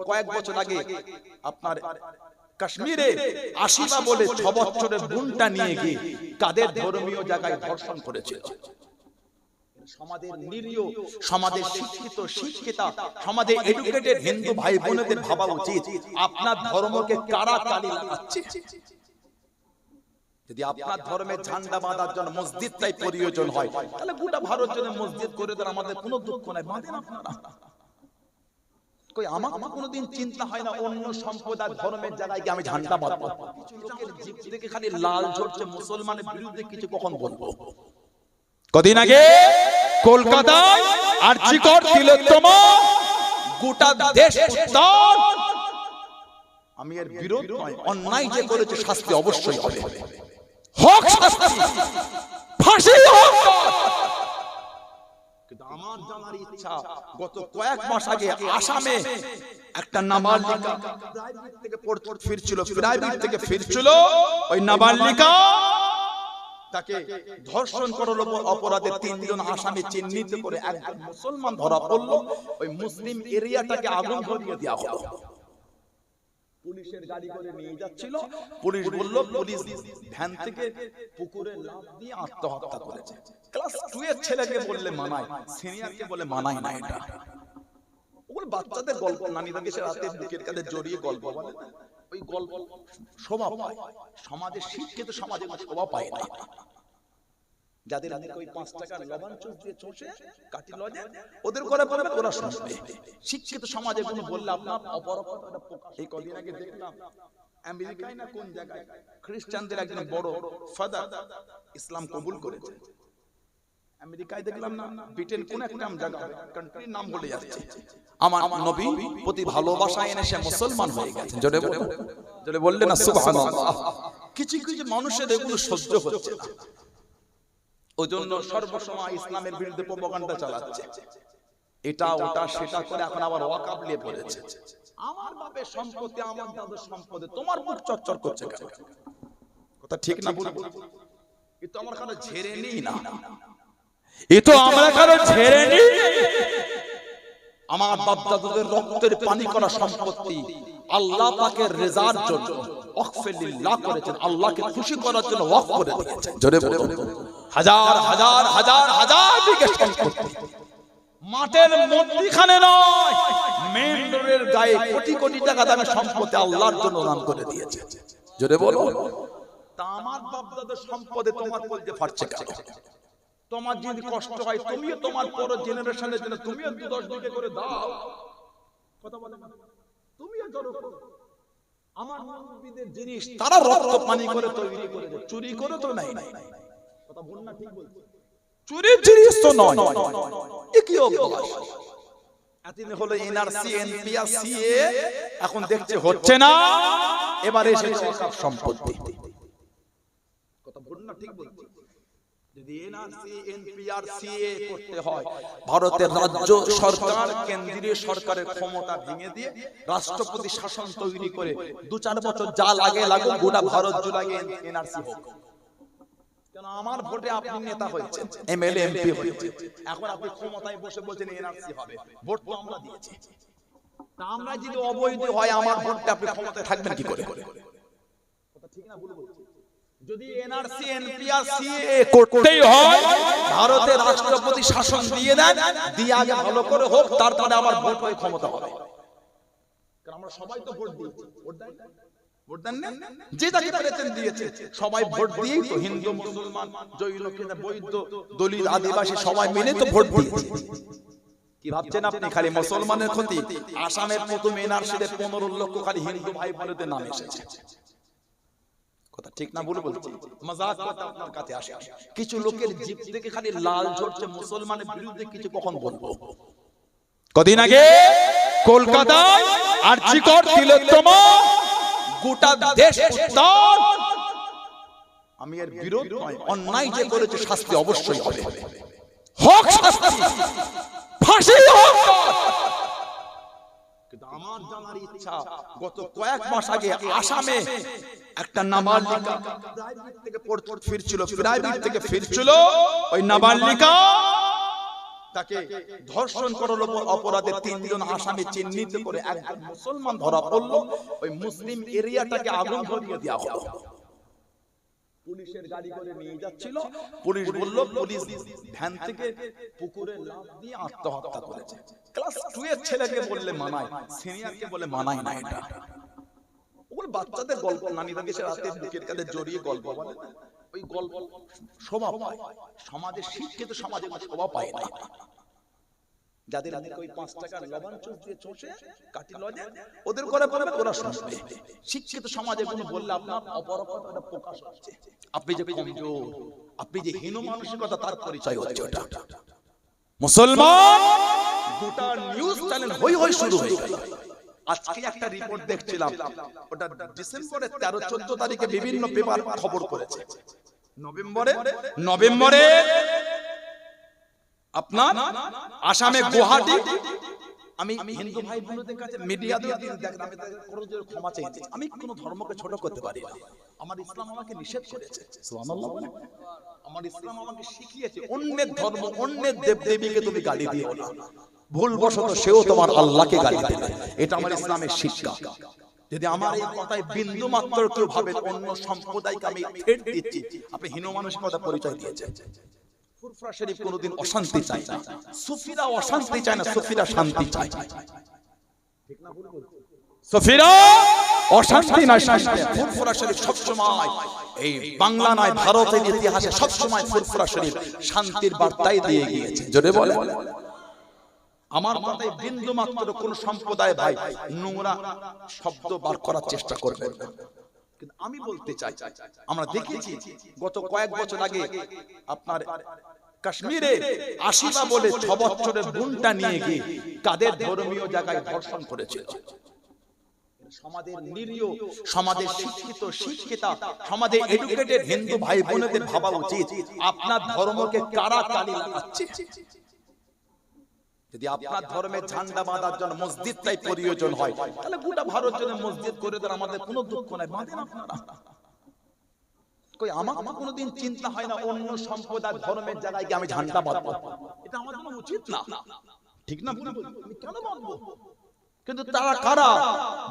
কয়েক বছর আগে আপনার কাশ্মীরে আশিবা বলে 6 বছরের বোনটা নিয়ে গিয়ে কাদের ধর্মীয় জায়গায় ধর্ষণ করেছিল। সমাজের নিরীহ, সমাজের শিক্ষিত শিক্ষিতা, সমাজে এডুকেটেড হিন্দু ভাই বোনেদের ভাবা উচিত আপনার ধর্মকে কারা কালি লাগাচ্ছে। যদি আপনার ধর্মের ঝান্ডা বাঁধার জন্য মসজিদটাই প্রয়োজন হয় তাহলে গোটা ভারত জন্য মসজিদ করে দেন, আমাদের কোনো দুঃখ নাই, বাঁধেন আপনারা। কই আমার কোনোদিন চিন্তা হয় না অন্য সম্প্রদায় ধর্মের জায়গায় গিয়ে আমি ঝান্ডা বাঁধবো? কিছু লোকের জিভ থেকে খালি লাল ঝরছে, মুসলমানের বিরুদ্ধে কিছু কখন বলবো? কদিন আগে কলকাতায় আরজিকর তিলোত্তমা গোটা দেশ উত্তাল। আমি এর বিরোধ নয়, অন্যায় যে করেছে শাস্তি অবশ্যই হবে, হোক শাস্তি, ফাঁসি হোক। কিন্তু আমার জানার ইচ্ছা, গত কয়েক মাস আগে আসামে একটা নাবালিকা প্রাইভেট থেকে ফিরছিল, ওই নাবালিকা তাকে ধর্ষণ করার অপরাধে 3 জন আসামি চিহ্নিত করে একজন মুসলমান ধরা পড়লো। ওই মুসলিম এরিয়াটাকে আগুন ধরিয়ে দেওয়া হলো। পুলিশের গাড়ি করে নিয়ে যাচ্ছিল, পুলিশ বলল পুলিশ ভ্যান থেকে পুকুরে লাফ দিয়ে আত্মহত্যা করেছে। ক্লাস 2 এর ছেলেকে বললে মানায়, সিনিয়রকে বলে মানায় না। এটা ওগুলো বাচ্চাদের গল্প, নানিদাকে সে রাতে বুকের কাঁধে জড়িয়ে গল্প বলে, ওই গল্প শোভা পায়। সমাজে শিক্ষিত সমাজে শোভা পায় না। যাদের ওই 5 টাকার লবণ চুষ দিয়ে চষে কাটি লজে ওদের করে বলবে, ওরা শুনবে। শিক্ষিত সমাজে কোনো বললে আপনার অপরাধটা প্রকাশ। এই কদিন আগে দেখলাম আমেরিকায় না কোন জায়গায় খ্রিস্টানদের একজন বড় ফাদার ইসলাম কবুল করেছে। আমেরিকায় দেখলাম না, ব্রিটেন কোন একটা জায়গা, কান্ট্রির নাম বলে যাচ্ছে, আমার নবী প্রতি ভালোবাসা এনে সে মুসলমান হয়ে গেছে। জোরে বললেন না সুবহানাল্লাহ। কিছু কিছু মানুষের এগুলো সহ্য হচ্ছে না, ওই জন্য সর্বসময় ইসলামের বিরুদ্ধে প্রপাগান্ডা চালাচ্ছে, এটা ওটা সেটা করে এখন আবার ওয়াকাব নিয়ে পড়েছে। আমার বাপের সম্পত্তি, আমার দাদুর সম্পত্তি, তোমার মুখ চচ্চর করছে কেন? কথা ঠিক না বলবো? এ তো আমার কাছে ঝেড়ে নিই না, এ তো আমরা কারো ঝেড়ে নিই। আমার বাপ দাদুদের রক্তের পানি করা সম্পত্তি আল্লাহ পাকের রেজার জন্য ওয়াকফিল্লাহ করেছেন, আল্লাহকে খুশি করার জন্য ওয়াকফ করে দিয়েছেন। জোরে বলুন, হাজার হাজার হাজার হাজার বিঘা সম্পত্তি মাঠের মধ্যখানে নয়, মেইন রোডের গায়ে কোটি কোটি টাকা দামের সম্পত্তি আল্লাহর জন্য দান করে দিয়েছে। জোরে বলুন, তা আমার বাপ দাদার সম্পদে তোমার বলতে পারছে কেন? তোমার যদি কষ্ট হয় তুমিও তোমার পরের জেনারেশনের জন্য তুমিও 10 বিঘা করে দাও। কথা বলেন না, তুমিও জড়ো করো। আমার নবীদের জিনিস তারা রক্ত পানি করে তৈরি করেছে, চুরি করে তো নাই। কথা বল না, ঠিক বলছি? চুরির জিনিস তো নয়। এ কি অভ্যাস? এতদিন হলো এনআরসি, এনপিআর, সিএ, এখন দেখছে হচ্ছে না, এবারে এসেছে ওয়াকফ সম্পত্তি। কথা বল না, ঠিক বলছি? যদি এনআরসি, এনপিআর, সিএ করতে হয়, ভারতের রাজ্য সরকার কেন্দ্রীয় সরকারের ক্ষমতা ভেঙে দিয়ে রাষ্ট্রপতি শাসন তৈরি করে 2-4 বছর যা লাগে লাগুক, গোটা ভারত জুড়ে এনআরসি হোক। কেন আমার ভোটে আপনি নেতা হয়েছেন, এমএলএ, এমপি হয়েছেন, এখন আপনি ক্ষমতায় বসে বলছেন এনআরসি হবে। ভোট তো আমরা দিয়েছি, তা আমরা যদি অবৈধ হয় আমার ভোটে আপনি ক্ষমতায় থাকবেন কি করে? কথা ঠিক না ভুল বলছি? যদি এনআরসি, এনপিআর, সিএ করতেই হয়, ভারতের রাষ্ট্রপতি শাসন দিয়ে দেন, দিয়ে আগে ভালো করে হোক, তারপরে আমার ভোট হয়ে ক্ষমতা হবে। কারণ আমরা সবাই তো ভোট দিয়েছি, ভোট দেন না? যে যাকে পেরেছেন দিয়েছে, সবাই ভোট দিয়েই তো হিন্দু, মুসলমান, জৈন, বৌদ্ধ, দলিত, আদিবাসী সবাই মিলে তো ভোট দিয়েছে। কি ভাবছেন আপনি খালি মুসলমানের ক্ষতি? আসামের প্রথম এনআরসিতে 15 লক্ষ খালি হিন্দু ভাই বোনদের নাম এসেছে। কথা ঠিক না ভুল বলছি? মজাক কথা আপনার কাছে আসে, কিছু লোকের জিভ থেকে খালি লাল ঝরছে, মুসলমানের বিরুদ্ধে কিছু কখন বলবো? কদিন আগে কলকাতায় আরজিকর তিলোত্তমা গোটা দেশ উত্তাল। আমি এর বিরোধ নয়, অন্যায় যে করেছে শাস্তি অবশ্যই হবে, হোক শাস্তি, ফাঁসি হোক। কিন্তু আমার জানার ইচ্ছা, গত কয়েক মাস আগে আসামে একটা নাবালিকা প্রাইভেট থেকে ফিরছিল, ওই নাবালিকা তাকে ধর্ষণ করার অপরাধে 3 জন আসামি চিহ্নিত করে একজন মুসলমান ধরা পড়লো। ওই মুসলিম এরিয়াটাকে আগুন ধরিয়ে দেওয়া হলো। পুলিশের গাড়ি করে নিয়ে যাচ্ছিল, পুলিশ বলল পুলিশ ভ্যান থেকে পুকুরে লাফ দিয়ে আত্মহত্যা করেছে। ক্লাস 2 এর ছেলেকে বললে মানায়, সিনিয়রকে বলে মানায় না। এটা ওগুলো বাচ্চাদের গল্প, নানিরা দেশে রাতে বুকের কাঁধে জড়িয়ে গল্প বলে, ওই গল্প শোভা পায়। সমাজে শিক্ষিত সমাজে শোভা পায় না। যাদের ওই 5 টাকার লবণ চুষ দিয়ে চষে কাটি লজে ওদের করে বলবে, ওরা শুনবে। শিক্ষিত সমাজে কোনো বললে আপনার অপরাধটা প্রকাশ হচ্ছে। আপনি যে কমজোর, আপনি যে হীন মানসিকতা, তার পরিচয় হচ্ছে ওটা। মুসলমান গোটা নিউজ চ্যানেল হই হই শুরু হয়ে গেল। আজকে একটা রিপোর্ট দেখছিলাম, ওটা ডিসেম্বরের 13-14 তারিখে বিভিন্ন পেপার খবর করেছে। নভেম্বরে আপনার আসামে গুয়াহাটি, আমি হিন্দু ভাই বোনদের কাছে মিডিয়া দিয়ে দেখলাম, আমি তাদের ক্ষমা চাইছি। আমি কোনো ধর্মকে ছোট করতে পারি না। আমার ইসলাম আমাকে নিষেধ করেছে। সুবহানাল্লাহ। আমার ইসলাম আমাকে শিখিয়েছে অন্যের ধর্ম, অন্যের দেবদেবীকে তুমি গালি দিও না। ভুলবশত সেও তোমার আল্লাহকে গালি দেবে। এটা আমার ইসলামের শিক্ষা। যদি আমার এই কথায় বিন্দু মাত্র কেউ ভাবে অন্য সম্প্রদায়কে আমি ঠেট দিচ্ছি, আপনি হীন মানসিকতা পরিচয় দিয়েছেন। ফুরফুরা শরীফ কোনোদিন অশান্তি চায় না, সুফিরা অশান্তি চায় না, সুফিরা শান্তি চায়। ঠিক না ভুল বলছি? সুফিরা অশান্তি না, শান্তি। ফুরফুরা শরীফ সব সময়, এই বাংলা নয় ভারতের ইতিহাসে সব সময় ফুরফুরা শরীফ শান্তির বার্তাই দিয়ে গিয়েছে। জোরে বলে। আমার কথায় বিন্দু মাত্র কোন সম্প্রদায় ভাই নোংরা শব্দ বার করার চেষ্টা করবে। কিন্তু আমি বলতে চাই, আমরা দেখেছি গত কয়েক বছর আগে আপনার কাশ্মীরে আশিবা বলে 6 বছরের বোনটা নিয়ে গিয়ে কাদের ধর্মীয় জায়গায় ধর্ষণ করেছিল। সমাজের নিরীহ, সমাজের শিক্ষিতা, সমাজের এডুকেটেড হিন্দু ভাই বোনেদের ভাবা উচিত আপনার ধর্মকে কারা কালি লাগাচ্ছে। যদি আপনার ধর্মের ঝান্ডা বাঁধার জন্য মসজিদটাই প্রয়োজন হয়, তাহলে গোটা ভারত জন্য মসজিদ করে দেন, আমাদের কোনো দুঃখ নাই। বাঁধেন আপনারা। কই আমার কোনোদিন চিন্তা হয় না অন্য সম্প্রদায় ধর্মের জায়গায় গিয়ে আমি ঝান্ডা বাঁধবো? এটা আমার জন্য উচিত না। ঠিক না? আমি কেন বাঁধবো? কিন্তু তারা কারা?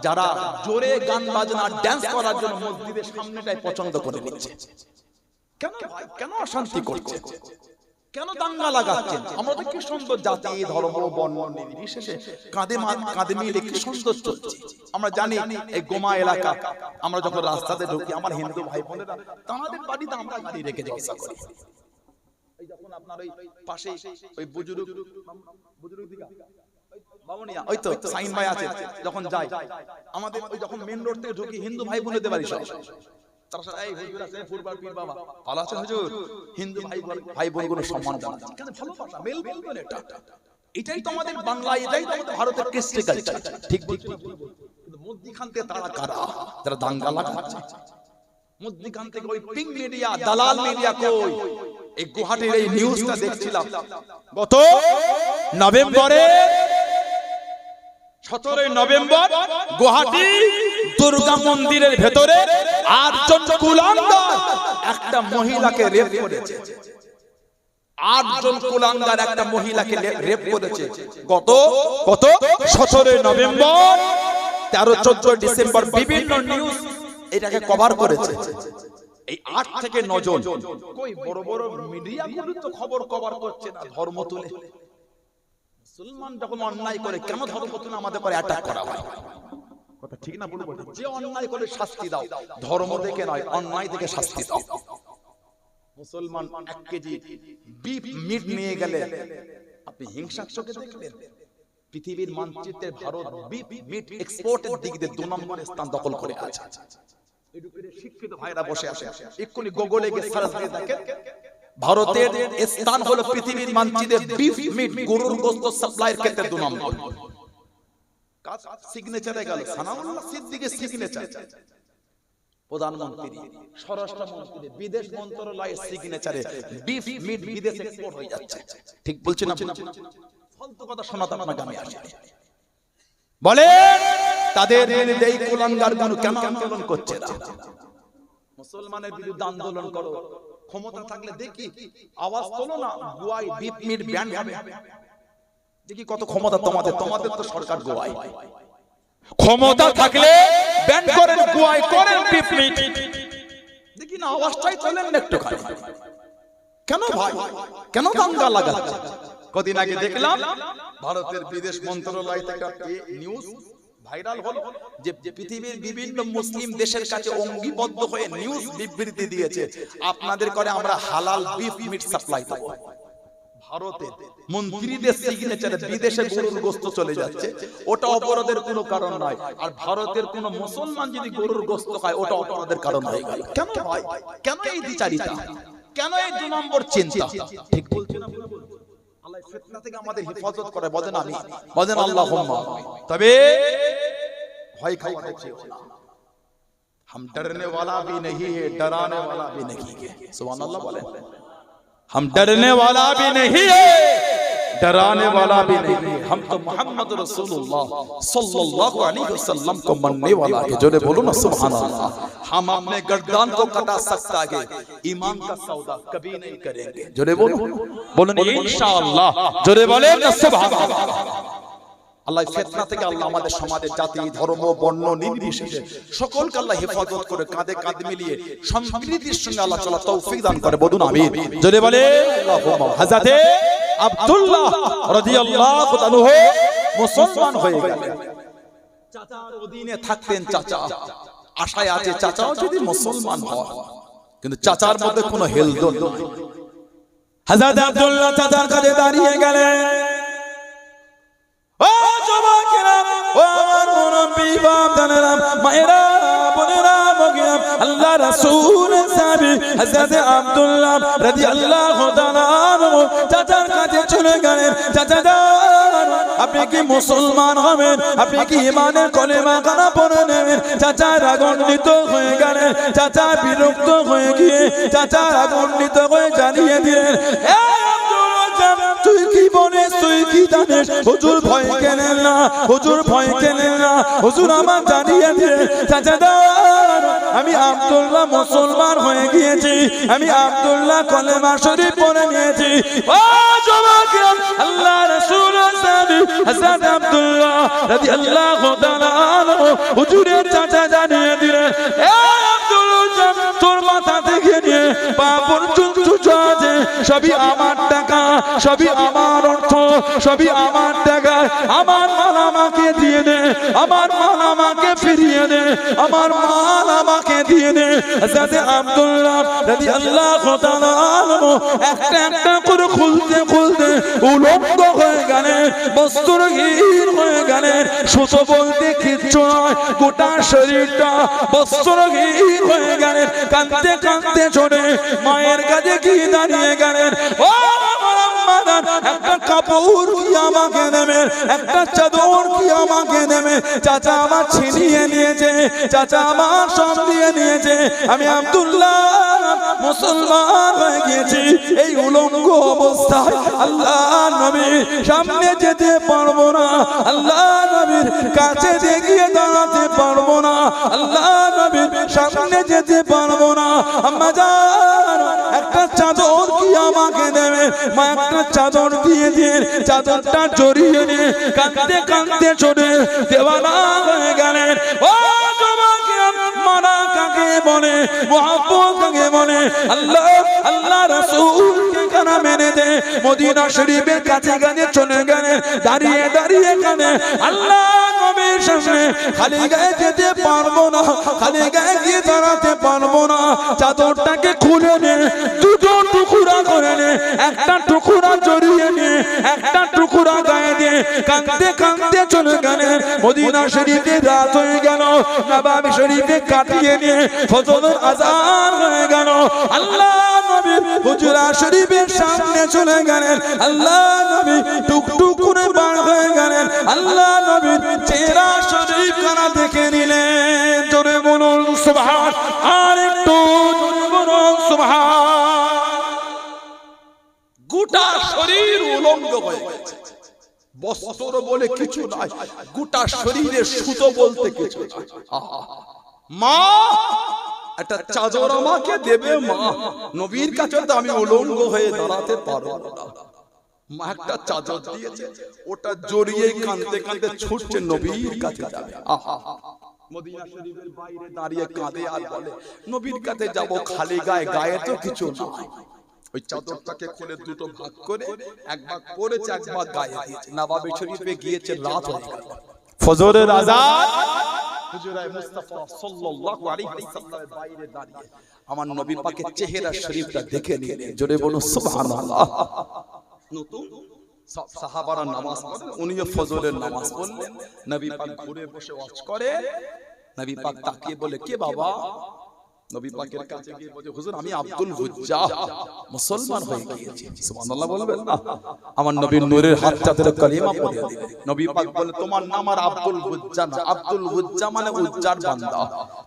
যারা জোরে গান বাজনা ড্যান্স করার জন্য মসজিদের সামনেটাই পছন্দ করে নিচ্ছে। কেন অশান্তি করছে? কেন দাঙ্গা লাগাচ্ছেন? আমরা তো কি সুন্দর জাতি ধর্ম বর্ণ নির্বিশেষে কাঁধে মিলে কি সুন্দর চলছে। আমরা জানি এই গোমা এলাকা, আমরা যখন রাস্তাতে ঢুকি আমার হিন্দু ভাই বোনেরা তাদের বাড়িতে আমরা গাড়ি রেখে জলসা করি। এই যখন আপনার ওই পাশে ওই বুজুর্গ দিঘা বামুনিয়া, ওই তো সাইন ভাই আছে, যখন যাই আমাদের ওই যখন মেন রোড থেকে ঢুকি হিন্দু ভাই বোনেদের বাড়ি সব এটাই তো আমাদের বাংলা, এটাই তো আমাদের ভারতের কৃষ্টি কালচার। ঠিক মধ্যখান থেকে তারা কারা যারা দাঙ্গা লাগাচ্ছে? মধ্যখান থেকে ওই পিং মিডিয়া, দালাল মিডিয়া কই? এই গুয়াহাটির এই নিউজটা দেখছিলাম গত নভেম্বরে, 17 নভেম্বর গুয়াহাটি দুর্গা মন্দিরের ভেতরে 8 জন কুলাঙ্গার একটা মহিলাকে রেপ করেছে। 8 জন কুলাঙ্গার একটা মহিলাকে রেপ করেছে গত 17 নভেম্বর, 13-14 ডিসেম্বর বিভিন্ন নিউজ এটাকে কভার করেছে। এই 8 থেকে 9 জন কই বড় বড় মিডিয়াগুলো তো খবর কভার করছে না ধর্ম তুলে। মুসলমান যখন অন্যায় করে কেন ধর্ম তুলে আমাদের পরে অ্যাটাক করা হয়? কথা ঠিক না? বলবো যে অন্যায় করে শাস্তি দাও, ধর্ম দেখে নয়, অন্যায় দেখে শাস্তি দাও। মুসলমান 1 কেজি বিফ মিট নিয়ে গেলে আপনি হিংসার চোখে দেখবেন? পৃথিবীর মানচিত্রে ভারত বিফ মিট এক্সপোর্টের দিক দিয়ে 2 নম্বরে স্থান দখল করে আছে। এডুকেটেড শিক্ষিত ভাইরা বসে আছে, এক্ষুনি গুগলে গিয়ে সার্চ দিয়ে দেখেন ভারতের স্থান হলো পৃথিবীর মানচিত্রে বিফ মিট গরুর গোশত সাপ্লাইয়ের ক্ষেত্রে 2 নম্বর। কাজ সিগনেচারে গেল সানাউল্লাহ সিদ্দিকের সিগনেচার, প্রধানমন্ত্রী, স্বরাষ্ট্রমন্ত্রী, বিদেশ মন্ত্রণালয়ের সিগনেচারে বিফ মিট বিদেশে এক্সপোর্ট হয়ে যাচ্ছে। ঠিক বলছেন আপনি? ফালতু কথা শোনাতে আপনাকে আমি আসি। বলে তাদের এই কুলাঙ্গারগুলো কেন আন্দোলন করছে না? মুসলমানের বিরুদ্ধে আন্দোলন করো, ক্ষমতা থাকলে দেখি আওয়াজ তোলো না, গোয়াই বিপ মিট ব্যান্ড হবে, দেখি কত ক্ষমতা তোমাদের। তোমাদের তো সরকার গোয়াই, ক্ষমতা থাকলে ব্যান্ড করেন, গোয়াই করেন, বিপ মিট, দেখি না আওয়াজটাই তোলেন না একটু খালি। কেন ভাই, কেন দাঙ্গা লাগাচ্ছে? কদিন আগে দেখলাম ভারতের বিদেশ মন্ত্রণালয় থেকে নিউজ ভাইরাল হলো যে পৃথিবীর বিভিন্ন মুসলিম দেশের কাছে অঙ্গীবদ্ধ হয়ে নিউজ বিবৃতি দিয়েছে, আপনাদের করে আমরা হালাল বিফ মিট সাপ্লাই দেব। ভারতের মন্ত্রীদের সিগনেচারে বিদেশে গরুর গোশত চলে যাচ্ছে, ওটা অপরাধের কোনো কারণ নয়। আর ভারতের কোন মুসলমান যদি গরুর গোশত খায় ওটা অপরাধের কারণ হয়ে গেল। কেন ভাই, কেন এই দ্বিচারিতা, কেন এই 2 নম্বর চিন্তা? ঠিক বলছি না? আল্লাহ ফিতনা থেকে আমাদের হেফাজত করে, বলেন আমি, বলেন আল্লাহুম্মা। তবে ভয় খাইছে না, हम डरने वाला भी नहीं है, डराने वाला भी नहीं है। सुभान अल्लाह बोले, हम डरने वाला भी नहीं है, डराने वाला भी नहीं है, हम तो मोहम्मद रसूलुल्लाह सल्लल्लाहु अलैहि वसल्लम को मानने वाला है। जोरे बोलो ना सुभान अल्लाह। हम अपने गर्दन को कटा सकता है, ईमान का सौदा कभी नहीं करेंगे। जोरे बोलो, बोलो इंशाअल्लाह। जोरे बोले ना सुभान अल्लाह। আল্লাহ ফিতনা থেকে আল্লাহ আমাদের সমাজের জাতি ধর্ম বর্ণ নির্বিশেষে সকলকে আল্লাহ হেফাজত করে, কাঁধে কাঁধ মিলিয়ে সম্প্রীতির সঙ্গে আল্লাহ চলা তৌফিক দান করে, বলুন আমিন। জোরে বলে আল্লাহুম্মা। হযরতে আব্দুল্লাহ রাদিয়াল্লাহু তাআলা মুসলমান হয়ে গেলেন, চাচার অধীনে থাকতেন। চাচা আশায় আছে চাচাও যদি মুসলমান হয়, কিন্তু চাচার মধ্যে কোনো হেলদোল নাই। হযরত আব্দুল্লাহ চাচার কাছে দাঁড়িয়ে গেলেন, ও যুবকেরা, ও আমার মুরব্বি বাপদানেরা, মায়েরা, বোনেরা, বগিরা, আল্লাহ রাসূল সাহাবী হযরত আব্দুল্লাহ রাদিয়াল্লাহু তাআলা আনহু চাচার কাছে চলে গেলেন। চাচা যান, আপনি কি মুসলমান হবেন? আপনি কি ঈমানের কলেমা কানা পড়ে নেবেন? চাচা রাগান্বিত হয়ে গেলেন, চাচা বিরক্ত হয়ে গিয়ে চাচা রাগান্বিত হয়ে জানিয়ে দিলেন, তুই কি বলিস, তুই কি জানিস? হুজুর ভয় কেনেন না, হুজুর ভয় কেনেন না, হুজুর আমার জানিয়ে দিয়ে চাচাদার, আমি আব্দুল্লাহ মুসলমান হয়ে গিয়েছি, আমি আব্দুল্লাহ কলেমা শরীফ পড়ে নিয়েছি। ও যুবকেরা, আল্লাহ রাসূল সাহাবী হযরত আব্দুল্লাহ রাদিয়াল্লাহু তাআলা আনহু হুজুরের চাচা জানিয়ে দিলেন, এ আব্দুল্লাহ, তোর মাথা থেকে নিয়ে পা পর্যন্ত আছে সবই আমার টাকা, সবই আমার অর্থ, সবই আমার টাকা, আমার মাল আমাকে দিয়ে দে, আমার মাল আমাকে ফিরিয়ে দে, আমার মাল আমাকে দিয়ে দে। হযরত আব্দুল্লাহ রাদিয়াল্লাহু তাআলা আনহু একটা একটা করে খুলতে খুলতে উলঙ্গ হয়ে গেলেন, বস্ত্রহীন হয়ে গেলেন। সুতো বলতে কিচ্ছু নয়, গোটা শরীরটা বস্ত্রহীন হয়ে গেলেন। কাঁদতে কাঁদতে চলে মায়ের কাছে গিয়ে দাঁড়িয়ে গেলেন, ও একটা কাপড় কি আমাকে দেবেন, একটা চাদর কি আমাকে দেবেন? চাচা আমার ছিনিয়ে নিয়েছে, চাচা আমার সব দিয়ে নিয়েছে, আমি আব্দুল্লাহ মুসলমান হয়ে গিয়েছি। এই উলঙ্গ অবস্থায় আল্লাহ নবীর সামনে যেতে পারবো না, আল্লাহ নবীর কাছে গিয়ে দাঁড়াতে পারবো না, আল্লাহ নবীর সামনে যেতে পারবো না। আম্মা জান, একটা চাদর কি আমাকে দেবে? মা একটা চাদর দিয়ে দিয়ে চাদরটা জড়িয়ে নিয়ে কাঁদতে কাঁদতে চলে দেওয়ানা হয়ে গেলেন। ও যুবকেরা, মানা কাকে বলে, মুহাব্বত কাকে বলে? আল্লাহ আল্লাহ রাসূলকে কানা মেনে দে। মদিনা শরীফের কাছে কাছে চলে গেলেন, দাঁড়িয়ে দাঁড়িয়ে কানে আল্লাহ নবীর সামনে খালি গায়ে যেতে পারবো না, খালি গায়ে গিয়ে দাঁড়াতে পারবো না। চাদরটাকে খুলে নে, দুটো টুকরা করে নে, একটা টুকরা জড়িয়ে নে, একটা টুকরা গায়ে দিয়ে কাঁদতে কাঁদতে চলে গেলেন। মদিনা শরীফে রাত হয়ে গেল, নববী শরীফে কাটিয়ে নিয়ে ফজরের আযান হয়ে গেল। আল্লাহ নবী হুজরা শরীফের সামনে চলে গেলেন, আল্লাহ নবী টুকটুক করে বার হয়ে গেলেন। আল্লাহ নবীর চেহারা শরীফ খানা দেখে নিলেন। জোরে বলুন সুবহান, আর একটু জোরে বলুন সুবহান। গোটা শরীর উলঙ্গ হয়ে গেছে, বস্ত্র বলে কিছু নাই, গোটা শরীরে সুতো বলতে কিছু নাই। মা একটা চাদর আমাকে দেবে মা, নবীর কাছে তো আমি উলঙ্গ হয়ে দাঁড়াতে পারবো না। মা একটা চাদর দিয়েছে, ওটা জড়িয়ে কাঁদতে কাঁদতে ছুটছে নবীর কাছে যাবে। মদিনা শরীফের বাইরে দাঁড়িয়ে কাঁদে আর বলে নবীর কাছে যাব খালি গায়ে, গায়ে তো কিছু নাই। ওই চাদরটাকে খুলে দুটো ভাগ করে এক ভাগ পরেছে, এক ভাগ গায়ে দিয়েছে। নববী শরীফে গিয়েছে, রাত হয়ে গেল, ফজরের আযান, হুজুরায়ে মুস্তাফা সাল্লাল্লাহু আলাইহি ওয়াসাল্লামের বাইরে দাঁড়িয়ে আমার নবী পাকের চেহারা শরীফটা দেখে নিলেন। জোরে বলুন সুবহানাল্লাহ। নতুন সব সাহাবারা নামাজ পড়েন, উনিও ফজরের নামাজ পড়লেন। নবী পাক ঘুরে বসে ওয়াজ করে। নবী পাক তাকিয়ে বলে কে বাবা? নবী পাকের কাছে গিয়ে বলে হুজুর আমি আব্দুল হুজ্জাহ, মুসলমান হয়ে গিয়েছি। সুবহানাল্লাহ বলবেন না? আমার নবীর নূরের হাতটা ধরে কালিমা পড়ে দিলেন। নবী পাক বলে তোমার নাম আর আব্দুল হুজ্জাহ না, আব্দুল হুজ্জাহ মানে উজ্জার বান্দা।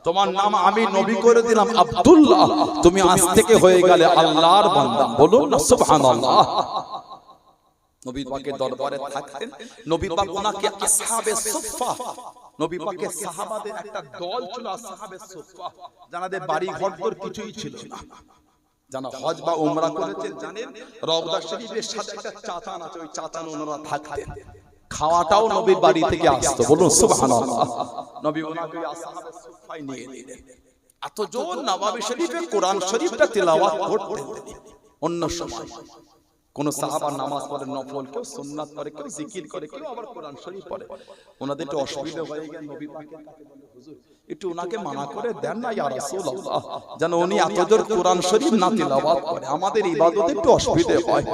তোমার নাম আমি নবী করে দিলাম আব্দুল্লাহ, তুমি আজ থেকে হয়ে গেলে আল্লাহর বান্দা। বলুন না সুবহানাল্লাহ। নবী পাকের দরবারে থাকতেন। নবী পাক ওনাকে আসহাবে সুফফা, নবী পাকের সাহাবাদের একটা দল ছিল আসহাবে সুফফা, যাদের বাড়ি ঘর কিছুই ছিল না, যারা হজ বা উমরা করেছেন জানেন রওজা শরীফের সাথে একটা চাতান আছে, ওই চাতান ওনারা থাকতেন। খাওয়াটাও নবীর বাড়ি থেকে আসতো। বলুন সুবহানাল্লাহ। নবী ওনাকে আসহাবে সুফফায় নিয়ে নিলেন। এত জোর নববী শরীফে কোরআন শরীফটা তেলাওয়াত করতেন। অন্য সময় কোন সাহাবা নামাজ পড়ে নফল, কেউ সুন্নাত পড়ে, কেউ জিকির করে, কেউ আবার কোরআন শরীফ পড়ে। ওনাদের একটু অসুবিধা হয়ে গেল, নবী পাকের কাছে বলে হুজুর একটু ওনাকে মানা করে দেন না ইয়া রাসূলুল্লাহ, যেন উনি এত জোর কোরআন শরীফ না তেলাওয়াত করে, আমাদের ইবাদতে একটু অসুবিধা হয়।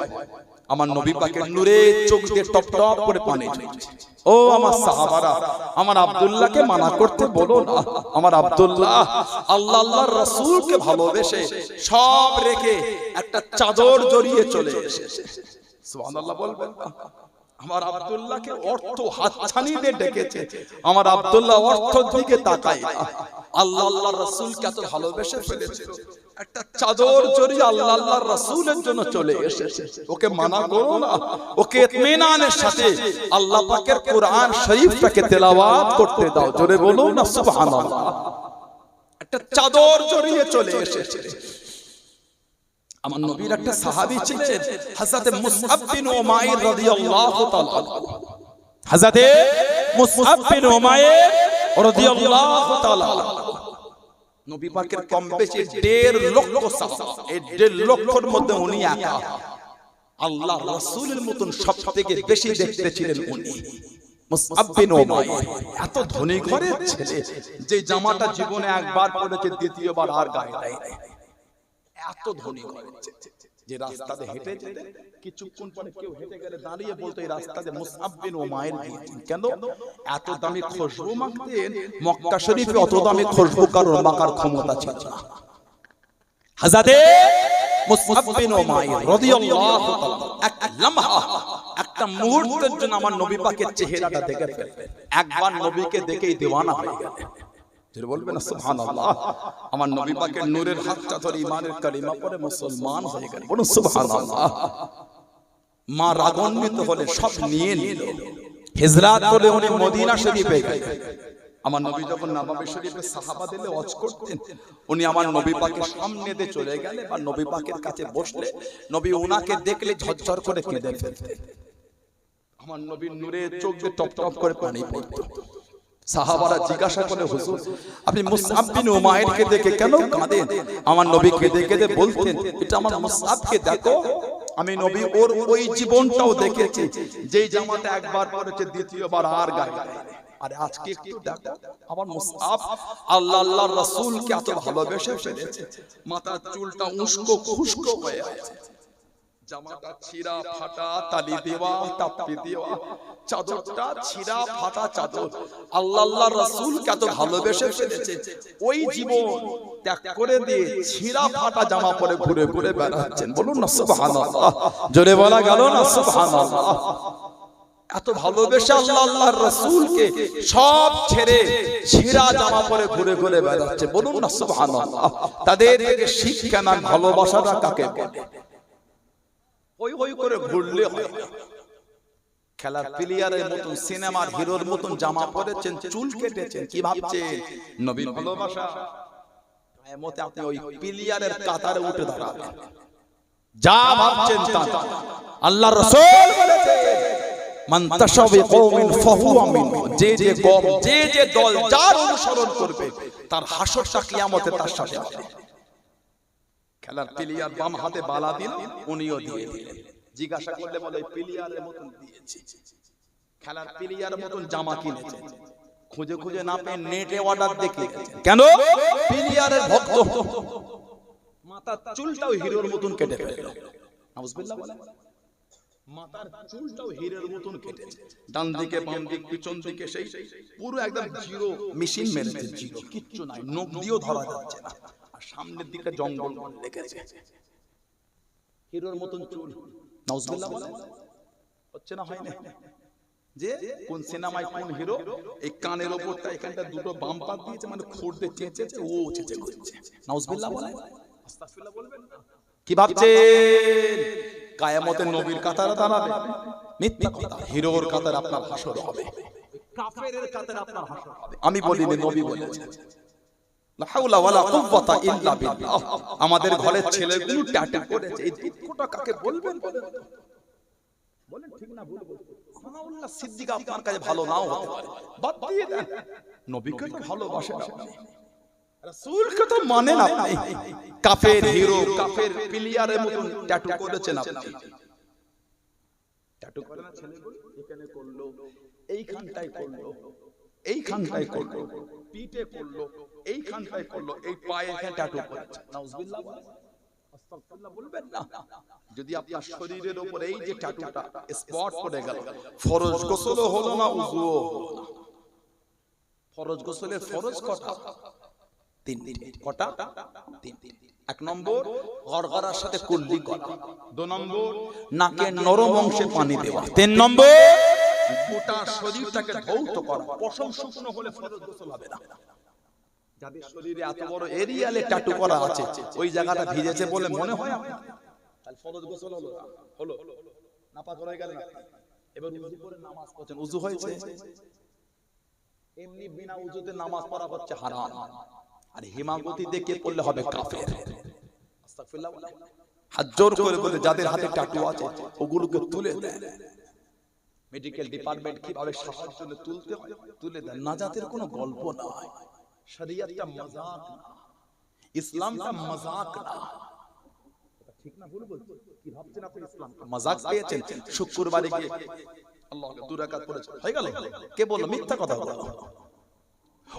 আমার নবী পাকের নূরে চোখ দিয়ে টপ টপ করে পানি ঝরছে। ও আমার সাহাবারা, আমার আব্দুল্লাহকে মানা করতে বলো না। আমার আব্দুল্লাহ আল্লাহ আল্লাহর রাসূলকে ভালোবেসে সব রেখে একটা চাদর জড়িয়ে চলে এসেছে। সুবহানাল্লাহ বলবেন না? আমার আব্দুল্লাহকে অর্থ হাতছানি দিয়ে ডেকেছে। আমার আব্দুল্লাহ অর্থের দিকে তাকায় না, আল্লাহ আল্লাহর রাসূলকে এত ভালোবেসে ফেলেছে, একটা চাদর জড়িয়ে আল্লাহ আল্লাহর রাসূলের জন্য চলে এসেছে। ওকে মানা করো না, ওকে ইতমিনানের সাথে আল্লাহ পাকের কোরআন শরীফটাকে তেলাওয়াত করতে দাও। জোরে বলুন না সুবহানাল্লাহ। একটা চাদর জড়িয়ে চলে এসেছে। আমার নবীর একটা সাহাবী ছিলেন হযরত মুসআব বিন উমাইর রাদিয়াল্লাহু তাআলা। হযরত মুসআব বিন উমাইর রাদিয়াল্লাহু তাআলা নবী পাকের কম বেশি 1.5 লক্ষ সাহাবা, এই 1.5 লক্ষের মধ্যে উনি একা। আল্লাহ রাসূলের মতন সবথেকে বেশি দেখতে ছিলেন উনি। মুসআব বিন উমাইর এত ধনী ঘরের ছেলে, যে জামাটা জীবনে একবার পরেছে, দ্বিতীয়বার আর গায়ে দেয় না। এত ধনী ঘরের ছেলে, যে রাস্তাতে হেঁটে যেতে কিছুক্ষণ পরে কেউ হেঁটে গেলে দাঁড়িয়ে বলতো এই রাস্তাতে মুসআব বিন উমাইর গিয়েছেন। কেন? এত দামি খুশবু মাখতেন, মক্কা শরীফে অত দামি খুশবু কারোর মাখার ক্ষমতা ছিল না। হযরত মুসআব বিন উমাইর রাদিয়াল্লাহু তাআলা এক লম্হা, একটা মুহূর্তের জন্য আমার নবী পাকের চেহারাটা দেখে ফেললেন। একবার নবীকে দেখেই دیवाনা হয়ে গেলেন। যেটা বলবেন না সুবহানাল্লাহ। আমার নবী পাকের নূরের হাতটা ধরে ঈমানের কালিমা পড়ে মুসলমান হয়ে গেলেন। বলুন সুবহানাল্লাহ। মা রাগান্বিত হলে সব নিয়ে নিল, হিজরাত করে উনি মদিনা শরীফে গেলেন। আমার নবী যখন নববী শরীফে সাহাবাদের ওয়াজ করতেন, উনি আমার নবী পাকের সামনে দিয়ে চলে গেলে বা নবী পাকের কাছে বসলে নবী ওনাকে দেখলে ঝরঝর করে কেঁদে ফেলতেন। আমার নবীর নূরে চোখ দিয়ে টপ টপ করে পানি পড়তো। সাহাবারা জিজ্ঞাসা করে হুজুর আপনি মুসআব বিন উমাইরকে দেখে কেন কাঁদেন? আমার নবী কেঁদে কেঁদে বলতেন এটা আমার মুসআবকে দেখো, আমি নবী ওর ওই জীবনটাও দেখেছি, যেই জামাটা একবার পরেছে দ্বিতীয়বার আর গায়ে দেয় না। আরে আজকে একটু দেখো আমার মুসআব আল্লাহ আল্লাহর রাসূলকে এত ভালোবেসে ফেলেছে, মাথার চুলটা উস্কো খুস্কো হয়ে আছে, জামাটা ছিঁড়া ফাটা, তালি দেওয়া, তাপ্পি দেওয়া, চাদরটা ছিঁড়া ফাটা চাদর। আল্লাহ আল্লাহর রাসূলকে এত ভালোবেসে ফেলেছে, ওই জীবন ত্যাগ করে দিয়ে ছিঁড়া ফাটা জামা পরে ঘুরে ঘুরে বেড়াচ্ছেন। বলুন না সুবহানাল্লাহ। জোরে বলা গেল না সুবহানাল্লাহ। এত ভালোবেসে আল্লাহ আল্লাহর রাসূলকে সব ছেড়ে ছিঁড়া জামা পরে ঘুরে ঘুরে বেড়াচ্ছে। বলুন না সুবহানাল্লাহ। তাদের থেকে শিক্ষা না ভালোবাসাটা কাকে বলে? ওই ওই করে ঘুরলে হয় না। খেলার প্লেয়ারের মতন, সিনেমার হিরোর মতন জামা পরেছেন, চুল কেটেছেন, কি ভাবছেন নবীর ভালোবাসা? কিয়ামতে আপনি ওই প্লেয়ারের কাতারে উঠে দাঁড়াবেন। যা ভাবছেন তা আল্লাহর রাসূল বলেছে, মান তাশাবি কওমিন ফাহুয়া মিনহু, যে যে কওম যে যে দল যার অনুসরণ করবে তার হাসরটা কিয়ামতে তার সাথে হবে। খেলার প্লেয়ার বাম হাতে বালা দিল, উনিও দিয়ে দিলেন। জিজ্ঞাসা করলে বলে প্লেয়ারের মতন দিয়েছি। খেলার প্লেয়ারের মতন জামা কিনেছে, খুঁজে খুঁজে না পেয়ে নেটে অর্ডার দেখে কেন প্লেয়ারের ভক্ত, মাথার চুলটাও হিরোর মতন কেটে ফেলল। নাউজুবিল্লাহ বলে, মাথার চুলটাও হিরোর মতন কেটেছে, ডান দিকে বাম দিক পিছন দিকে সেই পুরো একদম জিরো, মেশিন মেরেছে জিরো, কিচ্ছু নাই, নখ দিয়েও ধরা যাচ্ছে না। আর সামনের দিকে জঙ্গল লেগেছে, হিরোর মতন চুল। নাউজুবিল্লাহ বলে, হচ্ছে না, হয় না? যে কোন সিনেমায় কোন হিরো এই কানের উপরটা এখানটা দুটো বাম পাত দিয়েছে, মানে খুঁড়তে চেঁচেছে, ও চেঁচে করছে। নাউজুবিল্লাহ বলে, আস্তাগফিরুল্লাহ বলবেন না। কি ভাবছেন কিয়ামতে নবীর কাতারে দাঁড়াবে? মিথ্যা কথা। হিরোর কাতারে আপনার হাসর হবে, কাফেরের কাতারে আপনার হাসর হবে। আমি বলিনি, নবী বলেছেন। লা হাওলা ওয়ালা কুওয়াতা ইল্লা বিল্লাহ। আমাদের ঘরের ছেলেগুলো ট্যাটু করেছে, এই দুঃখটা কাকে বলবেন? বলেন ঠিক না ভুল বলছেন? সুবহানাল্লাহ, সিদ্দিক আপনার কাছে ভালো নাও হতে পারে, বাদ দিয়ে দেন। নবীকে তো ভালোবাসেন আপনি, রাসূলকে তো মানেন আপনি। কাফের হিরো, কাফের প্লেয়ারের মতন ট্যাটু করেছেন আপনি। ট্যাটু করেন ছেলেগুলো, এখানে করলো, এইখানটায় করলো, এইখানটায় করলো, পিঠে করলো, এইখানটায় করলো, এই পায়ে এখানে ট্যাটু করেছে। নাউজুবিল্লাহ, আস্তাগফিরুল্লাহ বলবেন না। যদি আপনার শরীরের উপর এই যে ট্যাটুটা স্পট পড়ে গেল, ফরজ গোসলও হলো না, উযুও হলো না। ফরজ গোসলের ফরজ কটা? 3 দিন। কটা? 3 দিন। 1 নম্বর গড়গড়ার সাথে কুল্লি করা, 2 নম্বর নাকে নরম অংশে পানি দেওয়া, 3 নম্বর গোটা শরীরটাকে ধৌত করা। পশম শুকনো হলে ফরজ গোসল হবে না। যাদের শরীরে এত বড় এরিয়ালে ট্যাটু করা আছে, ওই জায়গাটা ভিজেছে বলে মনে হয় আপনার, তাহলে ফরজ গোসল হলো হলো নাপাক হয়ে গেল না। এবার উযু করে নামাজ পড়ছেন, উযু হয়েছে? এমনি বিনা উযুতে নামাজ পড়া হচ্ছে হারাম। আর হিমাগতি দেখে পড়লে হবে কাফের। আস্তাগফিরুল্লাহ। হাত জোর করে বলে যাদের হাতে ট্যাটু আছে ওগুলোকে তুলে দেন। মেডিকেল ডিপার্টমেন্ট কিভাবে সাহায্য করে তুলতে হয় তুলে দেন। নাজাতের কোনো গল্প নয়, শরীয়তটা মজাক না, ইসলামটা মজাক না। ঠিক না ভুল বলছি? কি ভাবছেন আপনি ইসলামকে মজাক পেয়েছেন? শুক্রবারে গিয়ে আল্লাহকে 2 রাকাত পড়েছে, হয়ে গেল? কে বলল? মিথ্যা কথা বলল,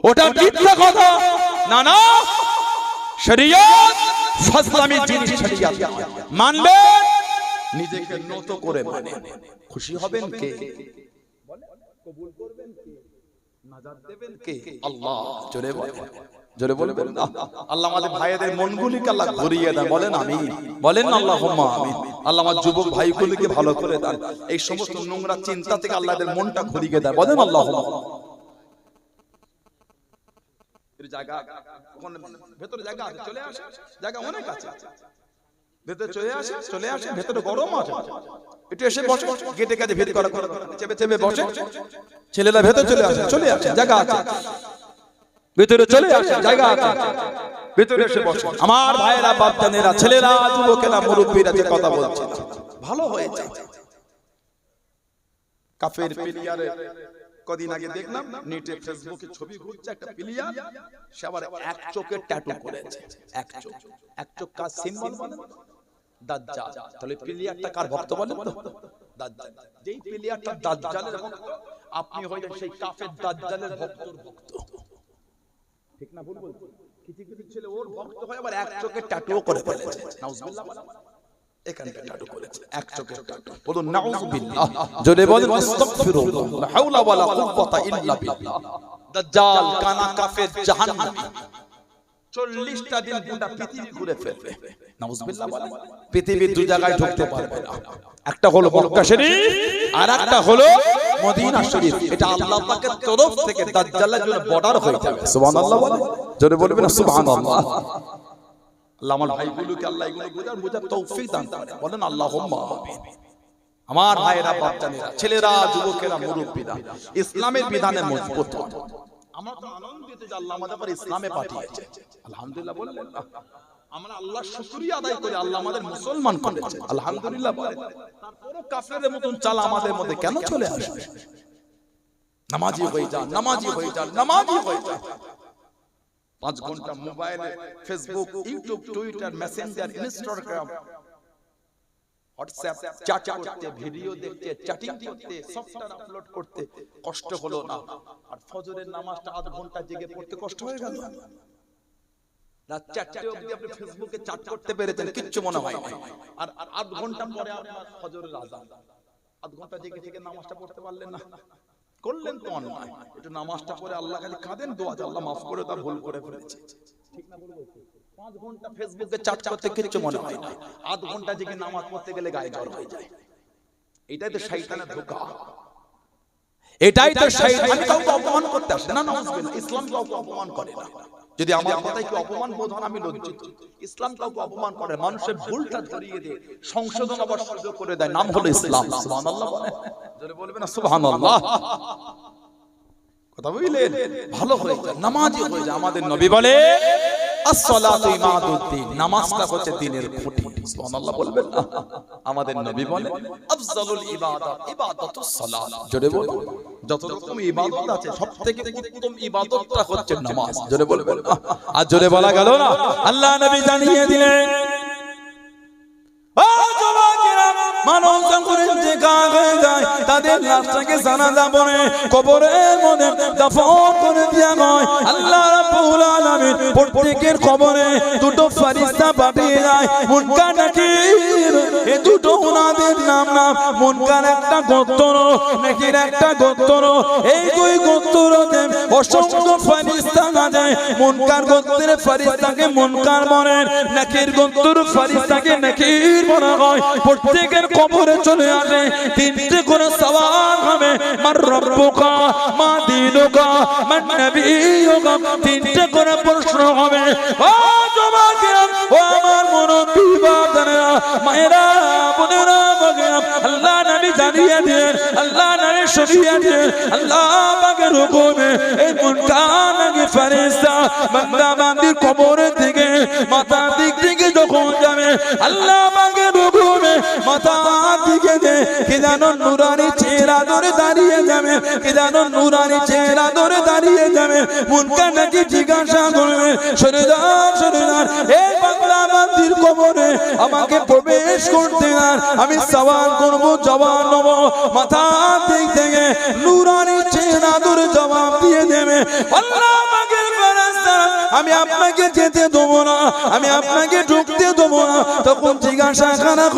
ওটা মিথ্যা কথা। না না, শরীয়ত ফাজলামি জিনিস, শরীয়ত মানবেন, নিজেকে নত করে মানেন। খুশি হবেন কে? বলেন, কবুল করবেন কে? নাজাত দেবেন কে? আল্লাহ। জোরে বলেন, জোরে বলবেন না। আল্লাহ আমাদের ভাইদের মনগুলিকে আল্লাহ ঘুরিয়ে দেন, বলেন আমিন। বলেন আল্লাহুম্মা আমিন। আল্লাহ আমার যুবক ভাইগুলিকে ভালো করে দেন, এই সমস্ত নোংরা চিন্তা থেকে আল্লাহদের মনটা ঘুরিয়ে দেন, বলেন আল্লাহুম্মা। জায়গা ওখানে ভেতরে জায়গা আছে, চলে আসে, জায়গা অনেক আছে, ভেতরে চলে আসে, চলে আসে। ভেতরে গরম আছে, একটু এসে বসে, গেটে কাছে ভিড় করা করে চেপে চেপে বসে। ছেলেরা ভেতরে চলে আসে, চলে আসে, জায়গা আছে, ভেতরে চলে আসে, জায়গা আছে, ভেতরে এসে বসে। আমার ভাইয়েরা, বাপজানেরা, ছেলেরা, যুবকেরা, মুরব্বীরা যে কথা বলছে ভালো হয়েছে। কাফের প্লেয়ারে কদিন আগে দেখলাম নেটে ফেসবুকে ছবি ঘুরছে, একটা প্লেয়ার, সে আবার এক চোখের ট্যাটু করেছে। এক চোখ, এক চোখ কার সিম্বল বলেন? দাজ্জাল। তাহলে প্লেয়ারটা কার ভক্ত বলেন তো? দাজ্জাল। যেই প্লেয়ারটা দাজ্জালের ভক্ত, আপনি হয়তো সেই কাফের দাজ্জালের ভক্তর ভক্ত। ঠিক না ভুল বলছি? কিছু কিছু ছেলে ওর ভক্ত হয়, আবার এক চোখের ট্যাটুও করে ফেলেছে। নাউজুবিল্লাহ। এখানটা ট্যাটু করেছে, এক চোখের ট্যাটু। বলুন নাউজুবিল্লাহ, জোরে বলেন আস্তাগফিরুল্লাহ, লা হাওলা ওয়ালা কুওয়াতা ইল্লা বিল্লাহ। দাজ্জাল কানা কাফের জাহান্নামী, 40টা দিন গোটা পৃথিবী ঘুরে ফেলবে। নাউজুবিল্লাহ বলেন। পৃথিবীর 2 জায়গায় ঢুকতে পারবে না, একটা হলো মক্কা শরীফ, আর একটা হলো মদিনা শরীফ। এটা আল্লাহ পাকের তরফ থেকে দাজ্জালের জন্য বর্ডার হয়ে যাবে। সুবহানাল্লাহ বলেন, জোরে বলবেন সুবহানাল্লাহ। আল্লাহ আমার ভাইগুলোকে আল্লাহ এগুলো বোঝার তৌফিক দান করেন, বলেন আল্লাহুম্মা আমিন। আমার ভাইয়েরা, বাপজানেরা, ছেলেরা, যুবকেরা, মুরব্বীরা, ইসলামের বিধানে মজবুত হন। আমরা তো আনন্দিত যে আল্লাহ আমাদের পর ইসলামে পাঠিয়েছে, আলহামদুলিল্লাহ বললেন না? আমরা আল্লাহর শুকরিয়া আদায় করি, আল্লাহ আমাদের মুসলমান করেছে, আলহামদুলিল্লাহ বলেন। তারপরও কাফেরদের মতন চাল আমাদের মধ্যে কেন চলে আসে? নামাজি হয়ে যান, নামাজি হয়ে যান, নামাজি হয়ে যান। 5 ঘন্টা মোবাইলে Facebook, YouTube, Twitter, Messenger, Instagram, WhatsApp chat করতে, ভিডিও দেখতে, চ্যাটিং করতে, সফটওয়্যার আপলোড করতে কষ্ট হলো না? আর ফজরের নামাজটা 8 ঘন্টা জেগে পড়তে কষ্ট হয়ে গেল? রাত 4টে অবধি আপনি ফেসবুকে চ্যাট করতে পেরেছেন, কিচ্ছু মনে হয় না। আর 8 ঘন্টা পরে আপনার ফজরের আযান, 8 ঘন্টা জেগে থেকে নামাজটা পড়তে পারলেন না? করলেন তো অন্যায়। একটু নামাজটা পড়ে আল্লাহ খালি কাঁদেন, দোয়া, আল্লাহ মাফ করে দাও, ভুল করে ফেলেছি, ঠিক না? বলবো 5 ঘন্টা ফেসবুকে চ্যাট করতে কিচ্ছু মনে হয় না, 8 ঘন্টা জেগে নামাজ পড়তে গেলে গায়ে জ্বর হয়ে যায়। এটাই তো শয়তানের ধোঁকা, এটাই তো শয়তান। আমি কাউকে অপমান করতে আসে না, নাউজুবিল্লাহ। ইসলাম কাউকে অপমান করে না। যদি আমার কথায় কি অপমান বোধ হয়, আমি লজ্জিত। ইসলাম কাউকে অপমান করে, মানুষের ভুলটা ধরিয়ে দেয়, সংশোধন আবার সুযোগ করে দেয়, নাম হলো ইসলাম। সুবহানাল্লাহ বলে, জোরে বলবেন না সুবহানাল্লাহ? কথা বুঝলেন? ভালো হয়ে যায়, নামাজি হয়ে যায়। আমাদের নবী বলে আসসালাতু ইমাদুদ্দিন, নামাজটা হচ্ছে দ্বীনের খুঁটি। সুবহানাল্লাহ বলবেন না? আমাদের নবী বলে আফজালুল ইবাদাত ইবাদাতুস সালাত। জোরে বলুন, যত রকম ইবাদত আছে সবথেকে উত্তম ইবাদতটা হচ্ছে নামাজ। জোরে বলবেন না? আর জোরে বলা গেল না? আল্লাহ নবী জানিয়ে দিলেন, মানুষ যখন ইন্তেকাল হয়ে যায় তাদের লাশটাকে জানাজা পড়ে কবরের মধ্যে দাফন করে দেয়া হয়। আল্লাহ রাব্বুল আলামিন প্রত্যেকের কবরে দুটো ফেরেশতা পাঠিয়ে যায়, মুনকার নাকির। এই দুটো ওনাদের নাম, মুনকার একটা গোত্র, নাকির একটা গোত্র। এই দুই গোত্রতে অসংখ্য ফেরেশতা আছে। মুনকার গোত্রের ফেরেশতাকে মুনকার বলেন, নাকির গোত্রের ফেরেশতাকে নাকির বলা হয়। প্রত্যেকের কবরে চলে আসে, 3টে করে সওয়াল হবে, মার রব্বুকা, মা দীনুকা, মান নবিয়ুকা। 3টে করে প্রশ্ন হবে। ও জওয়াকেরা, ও আমার মুরব্বি বাবারা, মায়েরা, বোনেরা, বাগেরা, আল্লাহ নবী জানিয়ে দেন, আল্লাহ নবী শরিয়া দেন, আল্লাহ পাকের হুকুমে এই মুনকার নাকি ফেরেশতা বান্দা বান্দির কবরের দিকে মাথার দিক থেকে যখন যাবে, আল্লাহ পাকের হুকুমে মাথার দিকে দে কি জানো নূরানি চেহারা ধরে দাঁড়িয়ে যাবে, কি জানো নূরানি চেহারা ধরে দাঁড়িয়ে যাবে। মুনকার নাকি জিজ্ঞাসা করবে, সরে যান, সরে যান, এই বান্দা বান্দির কবরে আমাকে প্রবেশ করতে দেন, আমি সওয়াল করব, জবাব নেব। মাথার দিক থেকে নূরানি চেহারা ধরে জবাব দিয়ে দেবে, আল্লাহ পাকের ফেরেশতা, আমি আপনাকে যেতে দেবো না, আমি আপনাকে ঢুকতে দেবো না। তখন জিজ্ঞাসা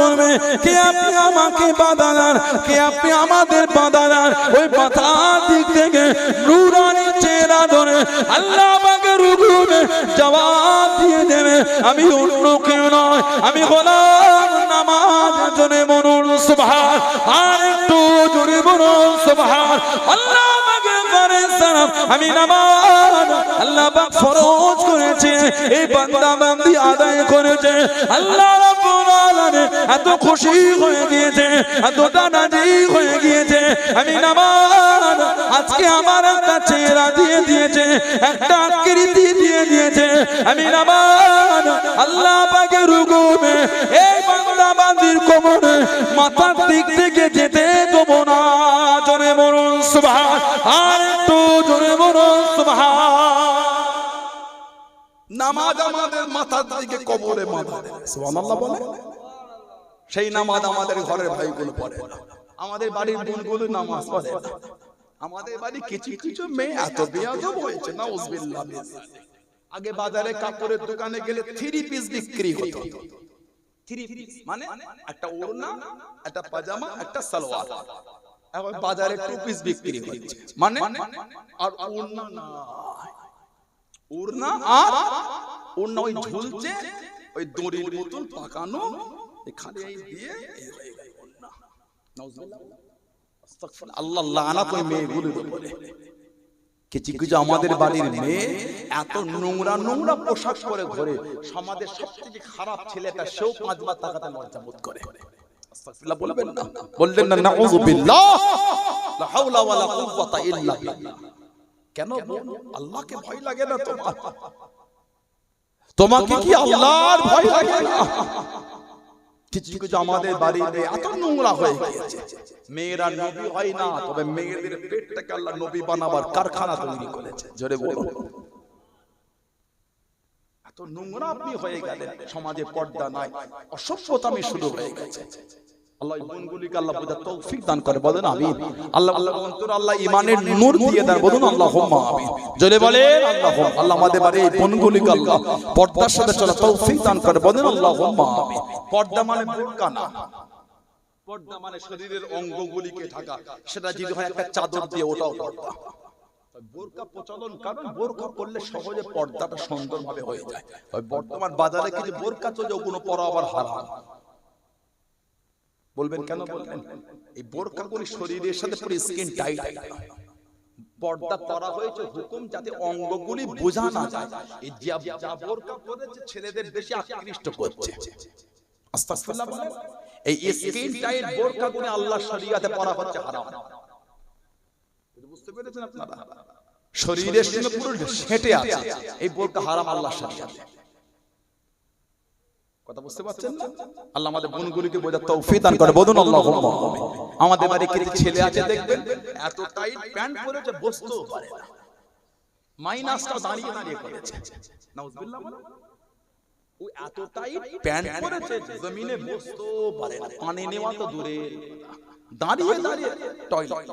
করবে, কে আপনি আমাকে বাধা দেন, কে আপনি আমাদের বাধা দেন? ওই মাথার দিক থেকে নূরানি চেহারা ধরে আল্লাহ পাকের হুকুমে জবাব দিয়ে দেবে, আমি অন্য কেউ নয়, আমি গোলাম নামাজ। জোরে বলুন সুবহান, আর একটু জোরে বলুন সুবহান। আল্লাহ পাকের ফেরেশতা, আমি নামাজ আল্লাহ পাক ফরজ করেছে, এই বান্দা বান্দি আদায় করেছে। আল্লাহ রাব্বুল আলামিন এত খুশি হয়ে গিয়েছে, এতটা রাজি হয়ে গিয়েছে, আমি নামাজ আজকে আমার একটা চেহারা দিয়ে দিয়েছে, একটা আকৃতি দিয়ে দিয়েছে। আমি নামাজ আল্লাহ পাকের হুকুমে এই বান্দা বান্দির কবরে মাথার দিক থেকে যেতে দেবো না। জোরে বলুন সুবহান, আর একটু জোরে বলুন সুবহান। নামাজ আমাদের মাথার দিকে কবরে মাথা দেয়, সুবহানাল্লাহ বলে। সেই নামাজ আমাদের ঘরের ভাইগুলো পড়ে না, আমাদের বাড়ির বোনগুলো নামাজ পড়ে না। আমাদের বাড়ি কিছু কিছু মেয়ে এত বেয়াদব হয়েছে, নাউজুবিল্লাহ। আগে বাজারে কাপড়ের দোকানে গেলে 3 পিস বিক্রি হতো। 3 পিস মানে একটা ওড়না, একটা পাজামা, একটা সালোয়ার। এখন বাজারে 2 পিস বিক্রি হচ্ছে, মানে আর ওড়না না, ওড়না আর ওড়না ওই ঝুলছে, ওই দড়ির মতন পাকানো, এখানে এই দিয়ে এই হয়ে গেল ওড়না। নাউজুবিল্লাহ, আস্তাগফিরুল্লাহ। আল্লাহ লানাত ওই মেয়েগুলোর উপরে। কিছু কিছু আমাদের বাড়ির মেয়ে এত নোংরা নোংরা পোশাক পরে ঘোরে, সমাজের সবথেকে খারাপ ছেলেটা সেও 5 বার তাকাতে লজ্জা বোধ করে। আস্তাগফিরুল্লাহ বলবেন না? বললেন না নাউযুবিল্লাহ, লা হাওলা ওয়ালা কুওয়াতা ইল্লা বিল্লাহ। কেন আল্লাহকে ভয় লাগে না তোমার? তোমাকে কি আল্লাহর ভয় লাগে না? কিছু কিছু আমাদের বাড়িতে এত নোংরা হয়ে গিয়েছে, মেয়েরা নবী হয় না, তবে মেয়েদের পেটটাকে আল্লাহ নবী বানাবার কারখানা তৈরি করেছে। জোরে বলো, এত নোংরা আপনি হয়ে গেলেন, সমাজে পর্দা নাই, অসভ্যতামি শুরু হয়ে গেছে। আল্লাহ গুণগুলিকে আল্লাহ বোঝার তৌফিক দান করে, বলেন আমিন। আল্লাহ অন্তর আল্লাহ ঈমানের নূর দিয়ে দেন, বলুন আল্লাহুম্মা আমিন। জোরে বলেন আল্লাহুম্মা। আল্লাহ আমাদের বাড়ি এই গুণগুলিকে আল্লাহ পর্দার সাথে চলা তৌফিক দান করে, বলেন আল্লাহুম্মা আমিন। পর্দা মানে বোরকা না, পর্দা মানে শরীরের অঙ্গগুলিকে ঢাকা, সেটা যদি হয় একটা চাদর দিয়ে, ওটাও পর্দা। বোরকা প্রচলন, কারণ বোরকা পরলে সহজে পর্দাটা সুন্দরভাবে হয়ে যায়। বর্তমান বাজারে কিছু বোরকা চলে, ওগুলো পরা আবার হারাম। বলবেন কেন? বলবেন এই বোরকাগুলি শরীরের সাথে পুরো স্কিন টাইট, পর্দা করা হয়েছে হুকুম যাতে অঙ্গগুলি বোঝা না যায়। এই যা বোরকা পরেছে ছেলেদের বেশি আকৃষ্ট করছে। আস্তাগফিরুল্লাহ বলেন। এই স্কিন টাইট বোরকাগুলি আল্লাহর শরীয়তে পরা হচ্ছে হারাম। বুঝতে পেরেছেন আপনারা? শরীরের সঙ্গে পুরো সেটে আছে, এই বোরকা হারাম আল্লাহর শরীয়তে। কথা বুঝতে পারছেন না? আল্লাহ আমাদের গুণগুলিকে বোঝার তৌফিক দান করে, বলুন আল্লাহুম্মা আমিন। আমাদের বাড়ি কিছু ছেলে আছে দেখবেন এত টাইট প্যান্ট পরেছে বসতেও পারে না, মাইনাসটা দাঁড়িয়ে দাঁড়িয়ে করেছে। নাউজুবিল্লাহ বলেন। ও এত টাইট প্যান্ট পরেছে জমিনে বসতেও পারে না, পানি নেওয়া তো দূরে, দাঁড়িয়ে দাঁড়িয়ে টয়লেট,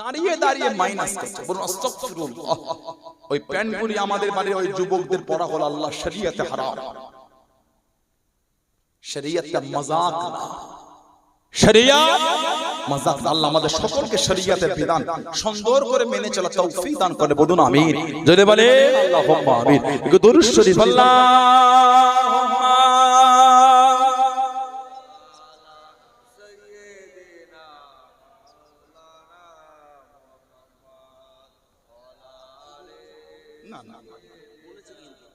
দাঁড়িয়ে দাঁড়িয়ে মাইনাস করছে। বলুন আস্তাগফিরুল্লাহ। ওই প্যান্টগুলি আমাদের বাড়ির ওই যুবকদের পরা হলো আল্লাহর শরীয়তে হারাম। শরীয়তটা মজাক না, শরীয়ত মজাক না। আল্লাহ আমাদের সকলকে শরীয়তের বিধান সুন্দর করে মেনে চলা তৌফিক দান করে, বলুন আমিন। জোরে বলে আল্লাহুম্মা আমিন। একটু দরুদ শরীফ আল্লাহুম্মা সাইয়্যিদিনা মাওলানা না বলেছে কিন্তু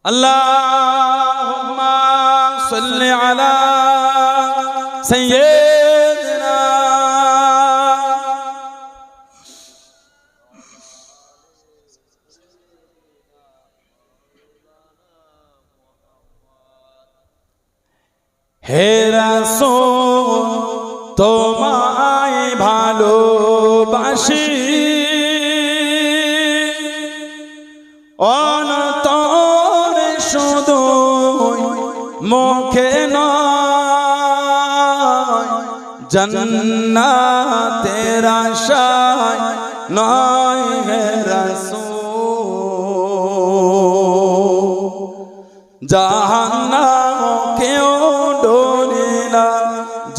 আল্লাহুম্মা সাল্লি আলা সাইয়্যিদিনা হে রাসূল তোমায় ভালোবাসি, অন্তরে শুধু মুখে নয়, জান্নাতের আশায় নয় হে রাসূল, জাহান্নাম কেউ ডরে না,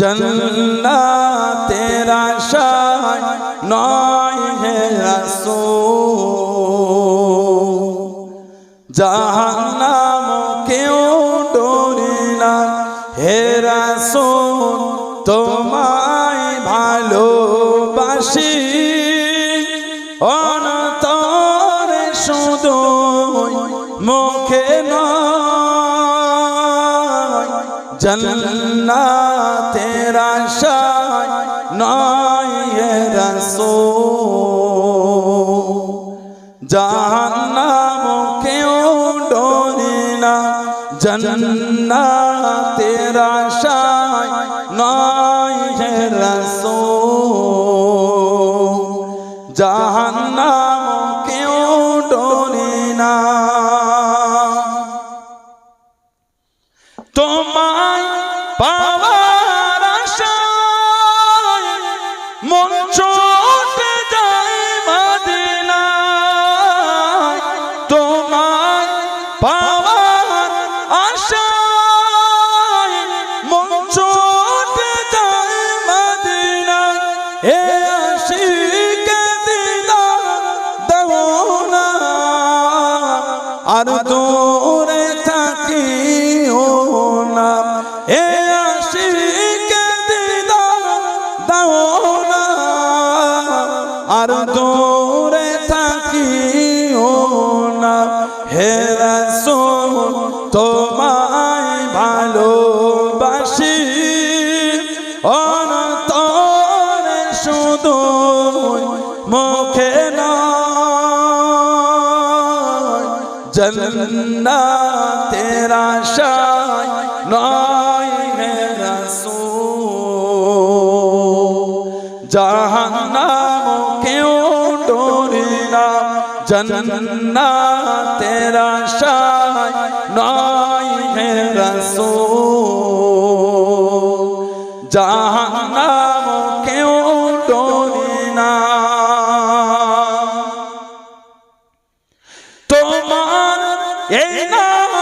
জান্নাতের আশায় নয় হে রাসূল, জাহান্নাম কেউ ডরে না হে রাসূল তোমায় ভালোবাসি, অন্তরে শুধু মুখে নয়, জান্নাতের আশায় নয় হে রাসূল, জাহান্নাম কেউ ডরে না, জান্নাতের আশায় নয় হে রাসূল, জাহান্নাম কেউ ডরে না। তোমায় পাওয়ার আশায় মন ছুটে যায় মদিনায়, তোমায় পাওয়ার আশায় মন ছুটে যায় মদিনায়, হে আশিকে দিদার দাও না, আর দূরে থাকিও না, হে আশিকে দিদার দাও না, আর দূরে থাকিও না হে রাসূল তোমায় ভালোবাসি, অন্তরে শুধু जन्नतेर आशाय नय है रसूल जहन्नम क्यों डोरना जन्नतेर आशाय नय है रसूल जहन्नम क्यों डोरना তোমার এই নাম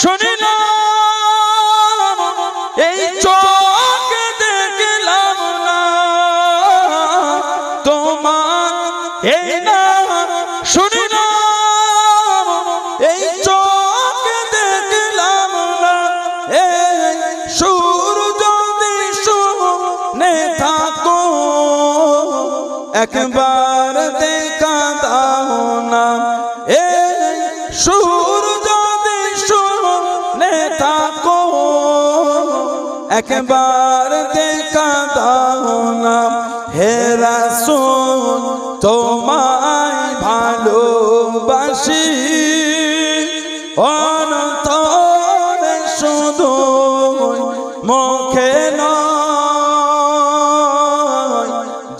শুনিলাম এই চোখ দেখলাম না তোমার এই নাম শুনিলাম এই চোখ দেখলাম না এই সুর যদি শুনে থাকো একবার দেখা দাও না সুর যদি শুনে থাকো একবার দেখা দাও না হে রাসূল তোমায় ভালোবাসি অন্তরে শুধু মুখে নয়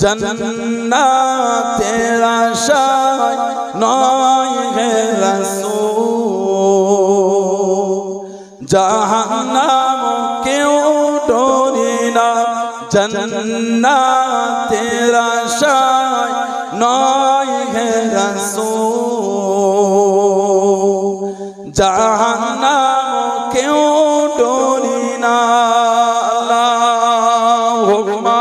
জান্নাতের আশায় নয় হে রাসূল জাহান্নাম কেউ ডরে না জান্নাতের আশায় নয় হে রাসূল জাহান্নাম কেউ ডরে না আল্লাহুম্মা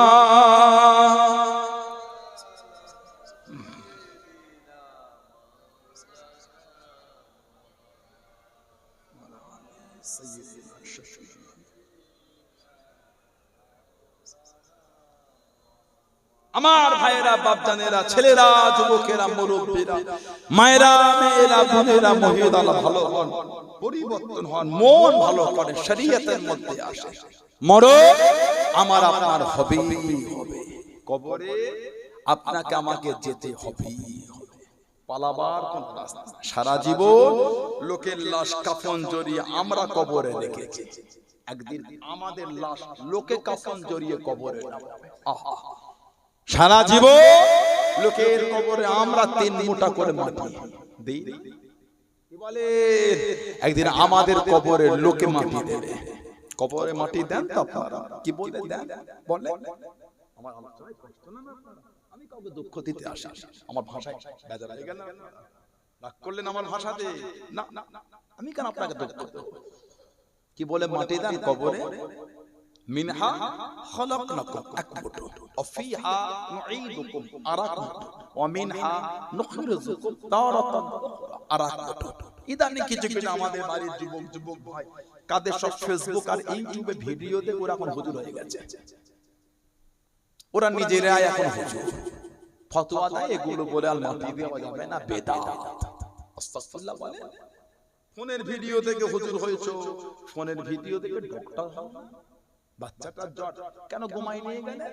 আমার ভাইরা বাপজানেরা ছেলেরা যুবকেরা মুরব্বীরা মায়েরা মেয়েরা বোনেরা মহিলা ভালো হন পরিবর্তন হন মন ভালো করে শরীয়তের মধ্যে আসে মরণ আমার আপনার হবেই হবে কবরে আপনাকে আমাকে যেতে হবেই হবে পালাবার কোন রাস্তা সারা জীবন লোকের লাশ কাফন জড়িয়ে আমরা কবরে রেখেছি একদিন আমাদের লাশ লোকে কাফন জড়িয়ে কবরে নামাবে আহা সারা জীবন লোকের কবরে আমরা 3 মুঠা করে মাটি দেই কি বলে একদিন আমাদের কবরে লোকে মাটি দেবে কবরে মাটি দেন তো আপনারা কি বলে দেন বলে আমার আলোচনায় কষ্ট না আপনারা আমি কাউকে দুঃখ দিতে আসি আমার ভাষায় বেজার হয়ে গেল রাগ করলেন আমার ভাষাতে না আমি কেন আপনাকে দুঃখ দেব কি বলে মাটি দেন কবরে মিনহা খলাকনাকুম আকবুতু ওয়াফিহা নুঈদুকুম আরাকুতু ওয়া মিনহা নুখরিজুকুম তারাতান আরাকুতু ইদানি কিছু কিছু আমাদের বাড়ির যুবক ভাই কাদের সব ফেসবুক আর ইউটিউবে ভিডিও দেখে ওরা এখন হুজুর হয়ে গেছে ওরা নিজেরাই এখন হুজুর ফতোয়া দেয় এগুলো বলে আর মাটি দেওয়া যাবে না বেদাত আস্তাগফিরুল্লাহ বলে ফোনের ভিডিও থেকে হুজুর হয়েছে ফোনের ভিডিও থেকে ডক্টর বাচ্চাটার জ্বর কেন ঘুমাই নিয়ে গেলে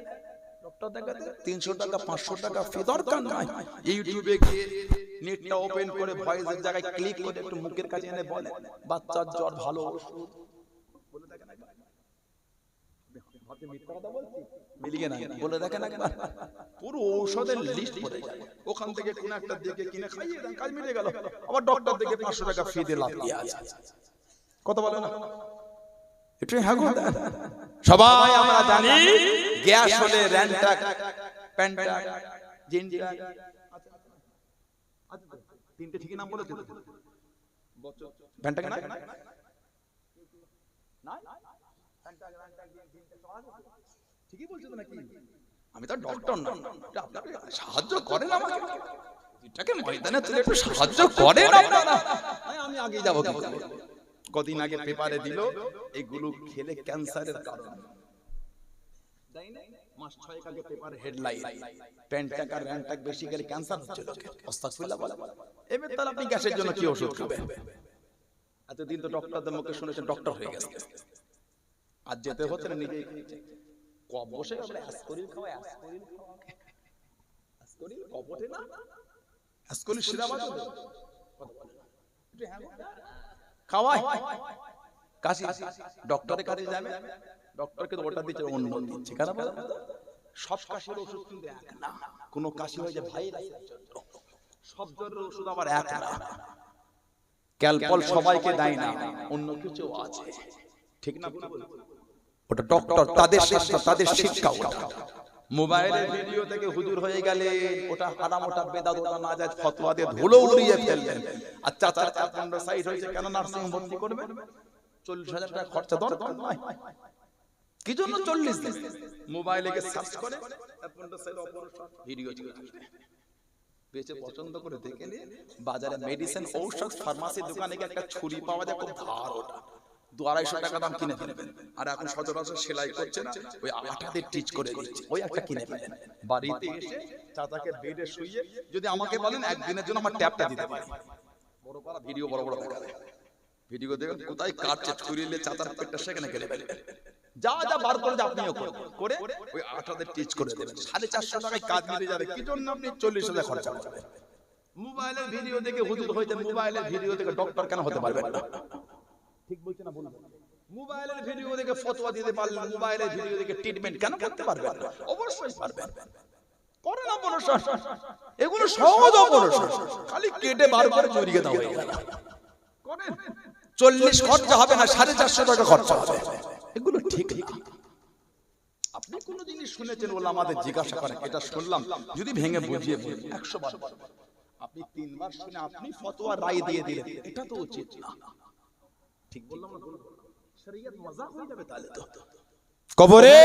ডক্টর দেখাতে 300 টাকা 500 টাকা ফি দরকার নাই ইউটিউবে গিয়ে নেটটা ওপেন করে ভয়েসের জায়গায় ক্লিক করে একটু মুখের কাছে এনে বলে বাচ্চার জ্বর ভালো ওষুধ বলে দেখেন একবার হাতে মিথ্যা কথা বলছি মিলিয়ে না বলে দেখেন একবার পুরো ঔষধের লিস্ট পড়ে যায় ওখান থেকে কোন একটা দিকে কিনে খাইয়ে দেন কাজ মিটে গেল আবার ডক্টর থেকে 500 টাকা ফি দিয়ে লাভ কি আছে কথা বলে না এটাই হাগো সবাই আমরা জানি গ্যাস হলে র্যান্টাক প্যান্টাক জিনটাক আচ্ছা তিনটে ঠিকই নাম বলে দিতে প্যান্টাক না না প্যান্টাক র্যান্টাক জিনটাক ঠিকই বলছো তো নাকি আমি তো ডক্টর না আপনারা সাহায্য করেন আমাকে এটাকে ময়দানে তুলে একটু সাহায্য করেন আপনারা আমি আগে যাব কদিন আগে পেপারে দিল এগুলো খেলে ক্যান্সারের কারণ তাই না মাস 6 আগে পেপারে হেডলাইন প্যান্টাক আর র্যান্টাক বেশি খেলে ক্যান্সার হচ্ছে লোকে আস্তাগফিরুল্লাহ বলে এবার তাহলে আপনি গ্যাসের জন্য কি ওষুধ খাবেন এতদিন তো ডক্টরদের মুখে শুনেছেন ডক্টর হয়ে গেছে আজ যেতে হচ্ছে না নিজেই কব বসে আমরা অ্যাসকরিল খাওয়া অ্যাসকরিল কবটে না অ্যাসকরিল সিরাপ আছে খাওয়ায় কাশি ডক্টরের কাছে যাবে, ডক্টরকে তো ওটা দিচ্ছে অন্য দিচ্ছে, কেন বলো? সব কাশির ওষুধ কিন্তু এক না, কোন কাশি হয়ে যায় ভাইরাসের জন্য, সব জ্বরের ওষুধ আবার এক না। ক্যালপল সবাইকে দেয় না, অন্য কিছু আছে, ঠিক না? ওটা ডক্টর তাদের চেষ্টা, তাদের শিক্ষা। ওটা মোবাইলের ভিডিও থেকে হুজুর হয়ে গেলে ওটা হারাম, ওটা বেদাত, ওটা নাজায়েজ ফতোয়া দিয়ে ধুলো উড়িয়ে ফেলবেন। আর চাচার অ্যাপেন্ডিসাইটিস হয়েছে, কেন নার্সিং ভর্তি করবেন? 40,000 টাকা খরচা দরকার নয়। কি জন্য 40 দিন? মোবাইলে গিয়ে সার্চ করে অ্যাপেন্ডিসাইটিস অপারেশন ভিডিও চলে আসবে, বেঁচে পছন্দ করে দেখে নিয়ে বাজারে মেডিসিন ঔষধ ফার্মাসি দোকানে গিয়ে একটা ছুরি পাওয়া যায়, খুব ধার, ওটা 200-250 টাকা দাম কিনে ফেলবেন। আর এখন সচরাচর সেলাই করছে না, ওই আটা দিয়ে টিচ করে দিচ্ছে, ওই একটা কিনে ফেলেন। বাড়িতে এসে চাচাকে বেডে শুইয়ে যদি আমাকে বলেন একদিনের জন্য আমার ট্যাপটা দিতে পারি, বড় বড় ভিডিও বড় বড় দেখা যায়, ভিডিও দেখুন কোথায় কাটছে, ছুরি নিয়ে চাচার পেটটা সেখানে কেটে ফেলবেন। যা যা বার করে আপনিও করে ওই আটাতে টিচ করে দেবেন, 450 টাকায় কাজ মিলে যাবে। কি জন্য আপনি 40,000 খরচা করবেন? মোবাইলের ভিডিও দেখে হুজুর হইতে, মোবাইলের ভিডিও দেখে ডক্টর কেন হতে পারবেন না? ঠিক বলছেন না বলুন? মোবাইলের ভিডিও দেখে ফতোয়া দিতে পারলেন, মোবাইলের ভিডিও দেখে ট্রিটমেন্ট কেন করতে পারবেন না? অবশ্যই পারবেন। করেন অপারেশন, এগুলো সহজ অপারেশন, খালি কেটে বার করে জড়িয়ে দাও হয়ে গেল। করেন, 40 খরচা হবে না, 450 টাকা খরচা হবে। এগুলো ঠিক না। আপনি কোন জিনিস শুনেছেন বলে আমাদের জিজ্ঞাসা করেন, এটা শুনলাম, যদি ভেঙে বুঝিয়ে বলি 100 বার, আপনি 3 বার শুনে আপনি ফতোয়া রায় দিয়ে দিলেন, এটা তো উচিত না। ঠিক বললাম না? শরীয়ত মজাক হয়ে যাবে তাহলে তো। কবরে